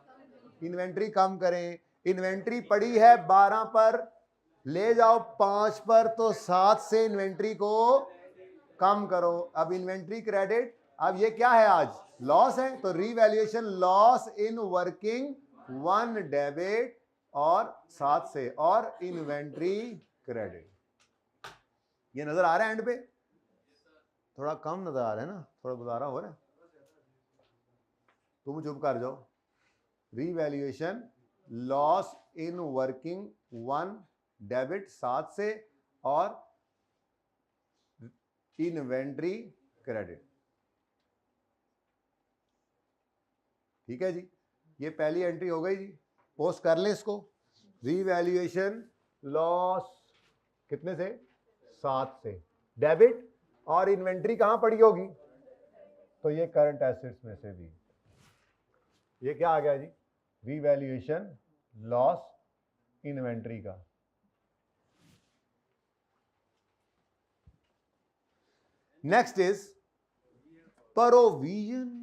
इन्वेंट्री कम करें। इन्वेंट्री पड़ी है 12 पर, ले जाओ 5 पर, तो 7 से इन्वेंट्री को कम करो। अब इन्वेंट्री क्रेडिट, अब ये क्या है आज? लॉस है, तो revaluation loss in working 1 debit और 7 से, और इन्वेंट्री क्रेडिट। ये नजर आ रहा है एंड पे? थोड़ा कम नजर आ रहा है ना, थोड़ा गुजारा हो रहा है, तुम चुप कर जाओ। Revaluation loss in working 1 debit 7 से, और इन्वेंट्री क्रेडिट। ठीक है जी, ये पहली एंट्री हो गई जी। पोस्ट कर लें इसको। रीवैल्यूएशन लॉस कितने से? 7 से, डेबिट, और इन्वेंट्री कहां पड़ी होगी? तो ये करंट एसेट्स में से भी। ये क्या आ गया जी? रीवैल्यूएशन लॉस इन्वेंट्री का। Next is provision.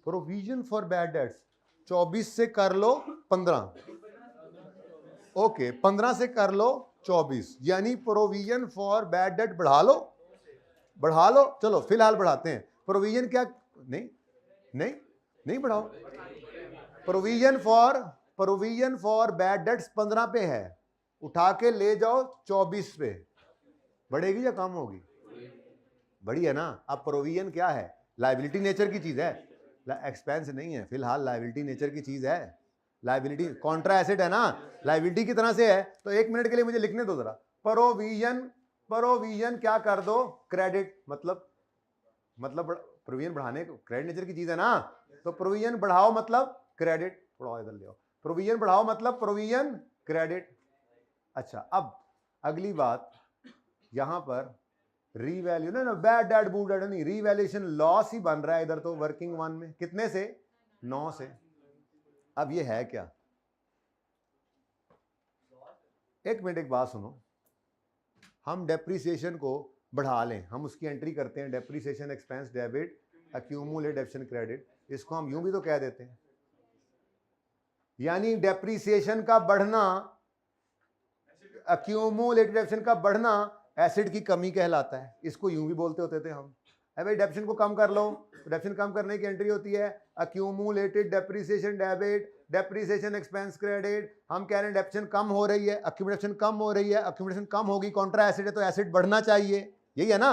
Provision for bad debts 24 से कर लो 15, ओके 15 से कर लो 24, यानी प्रोविजन फॉर बैड डेट बढ़ा लो, बढ़ा लो। चलो फिलहाल बढ़ाते हैं। प्रोविजन क्या? नहीं नहीं नहीं बढ़ाओ। प्रोविजन फॉर बैड डेट्स 15 पे है, उठा के ले जाओ 24 पे। बढ़ेगी या कम होगी? बड़ी है ना। अब प्रोविजन क्या है? लायबिलिटी नेचर की चीज है, एक्सपेंस नहीं है। फिलहाल लायबिलिटी नेचर की चीज है। लायबिलिटी कॉन्ट्रा एसेट है ना, लायबिलिटी की तरह से है। तो 1 मिनट के लिए मुझे लिखने दो जरा। प्रोविजन क्या कर दो? क्रेडिट। मतलब प्रोविजन बढ़ाने को, क्रेडिट नेचर की चीज है ना, तो प्रोविजन बढ़ाओ मतलब क्रेडिट। थोड़ा इधर ले आओ। प्रोविजन बढ़ाओ मतलब प्रोविजन क्रेडिट। अच्छा, अब अगली बात यहां पर रीवैल्यू ना, बैड डेट बूड डेट नहीं, रीवैल्यूएशन लॉस ही बन रहा है इधर तो वर्किंग 1 में। कितने से? 9 से। अब ये है क्या? एक मिनट, एक बात सुनो। हम डेप्रीसिएशन को बढ़ा लें, हम उसकी एंट्री करते हैं depreciation expense debit accumulate डेप्शन credit. इसको हम यूं भी तो कह देते हैं, यानी डेप्रीसिएशन का बढ़ना, एक्यूमुलेटेड डेप्शन का बढ़ना एसिड की कमी कहलाता है। इसको यूं भी बोलते होते थे हम। भाई डेप्शन को कम कर लो, डेप्शन कम करने की एंट्री होती है accumulated depreciation debit depreciation expense credit. हम कह रहे हैं डेप्शन कम हो रही है, एक्यूमुलेशन कम हो रही है, एक्यूमुलेशन कम होगी, कॉन्ट्रा एसिड है तो एसिड बढ़ना चाहिए, यही है ना।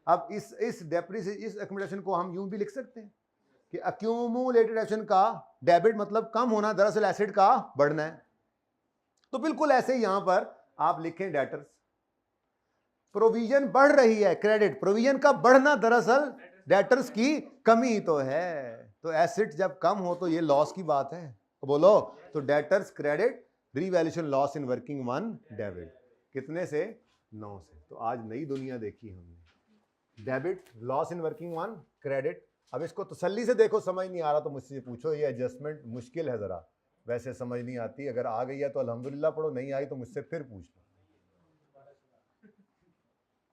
अब इस एक्यूमुलेशन को हम यूं भी लिख सकते हैं कि एक्यूमुलेटेड डेप्शन का डेबिट मतलब कम होना, दरअसल एसिड का बढ़ना है। तो बिल्कुल ऐसे ही यहां पर आप लिखें डेटर्स। प्रोविजन बढ़ रही है, क्रेडिट। प्रोविजन का बढ़ना दरअसल डेटर्स की कमी तो है। तो एसेट जब कम हो तो ये लॉस की बात है, तो बोलो। तो debtors credit revaluation loss in working 1 debit कितने से? 9 से। तो आज नई दुनिया देखी हमने। Debit loss in working 1 credit. अब इसको तसल्ली से देखो, समझ नहीं आ रहा तो मुझसे पूछो। ये एडजस्टमेंट मुश्किल है जरा, वैसे समझ नहीं आती। अगर आ गई है तो अल्हम्दुलिल्लाह पढ़ो, नहीं आई तो मुझसे फिर पूछना।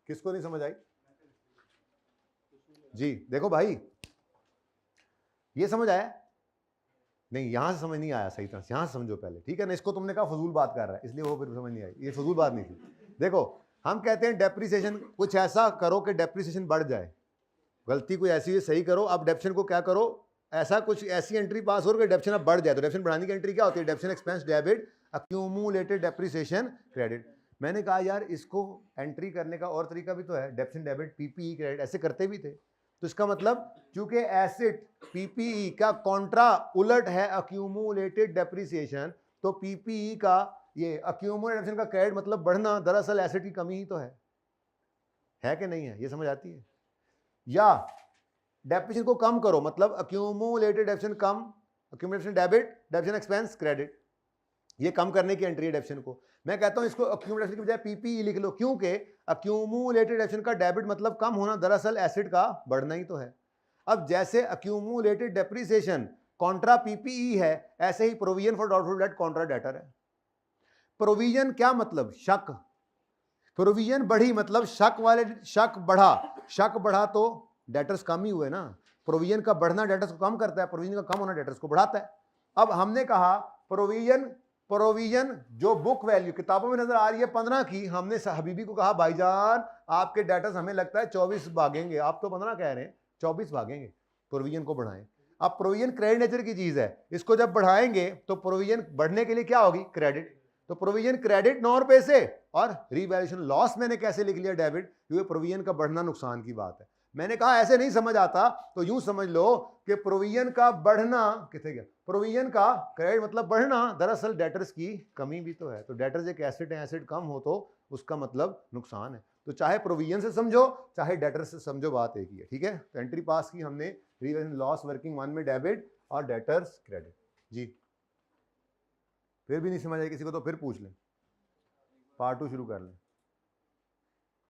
किसको नहीं समझ आई जी? देखो भाई, ये समझ आया? नहीं, यहां से समझ नहीं आया सही तरह से, यहां से समझो पहले, ठीक है ना। इसको तुमने कहा फजूल बात कर रहा है, इसलिए वो फिर समझ नहीं आई। ये फजूल बात नहीं थी। देखो, हम कहते हैं डेप्रीसिएशन, कुछ ऐसा करो कि डेप्रीसिएशन बढ़ जाए। गलती कोई ऐसी है, सही करो। अब डेप्शन को क्या करो? ऐसा कुछ ऐसी एंट्री पास हो कि डेप्शन अब बढ़ जाए। तो डेप्शन बढ़ाने की एंट्री क्या होती है? डेप्शन expense debit accumulated depreciation credit. मैंने कहा यार इसको एंट्री करने का और तरीका भी तो है, डेप्शन डेबिट पीपीई क्रेडिट, ऐसे करते भी थे। तो इसका मतलब चूंकि एसेट पीपीई का कॉन्ट्रा उलट है एक्यूमुलेटेड डेप्रीसिएशन, तो पीपीई का ये एक्यूमुलेटेड डेप्शन का क्रेडिट मतलब बढ़ना, दरअसल एसेट की कमी ही तो है कि नहीं है? ये समझ आती है? या डेप्रिसिएशन को कम करो मतलब एक्यूमुलेटेड डेप्शन कम, accumulation debit depreciation expense credit, ये कम करने की एंट्री है डेप्शन को। मैं कहता हूं इसको एक्यूमुलेशन की बजाय पीपीई लिख लो, क्योंकि एक्यूमुलेटेड डेप्शन का डेबिट मतलब कम होना, दरअसल एसिड का बढ़ना ही तो है। अब जैसे एक्यूमुलेटेड डेप्रिसिएशन कॉन्ट्रा पीपीई है, ऐसे ही provision for doubtful debt contra debtor है। प्रोविजन क्या मतलब? शक। प्रोविजन बढ़ी मतलब शक बढ़ा तो डेटर्स कम ही हुए ना। प्रोविजन का बढ़ना डेटर्स को कम करता है, प्रोविजन का कम होना डेटर्स को बढ़ाता है। अब हमने कहा प्रोविजन जो बुक वैल्यू किताबों में नजर आ रही है 15 की, हमने हबीबी को कहा भाईजान आपके डेटर्स हमें लगता है 24 भागेंगे, आप तो 15 कह रहे हैं, 24 भागेंगे, प्रोविजन को बढ़ाएं। अब प्रोविजन क्रेडिट नेचर की चीज है, इसको जब बढ़ाएंगे तो प्रोविजन बढ़ने के लिए क्या होगी? क्रेडिट। तो प्रोविजन क्रेडिट 9 रुपए से, और रिवैल्यूएशन लॉस मैंने कैसे लिख लिया? डेबिट, क्योंकि प्रोविजन का बढ़ना नुकसान की बात है। मैंने कहा ऐसे नहीं समझ आता तो यूं समझ लो कि प्रोविजन का बढ़ना कितने गया? प्रोविजन का क्रेडिट मतलब बढ़ना, दरअसल डेटर्स की कमी भी तो है। तो डेटर्स एक एसेट है, एसेट कम हो तो उसका मतलब नुकसान है। तो चाहे प्रोविजन से समझो चाहे डेटर्स से समझो, बात एक ही है। ठीक है, तो एंट्री पास की हमने, रिवैल्यूएशन लॉस वर्किंग 1 में डेबिट और डेटर्स क्रेडिट। जी फिर भी नहीं समझ आई किसी को तो फिर पूछ लें, पार्ट 2 शुरू कर लें।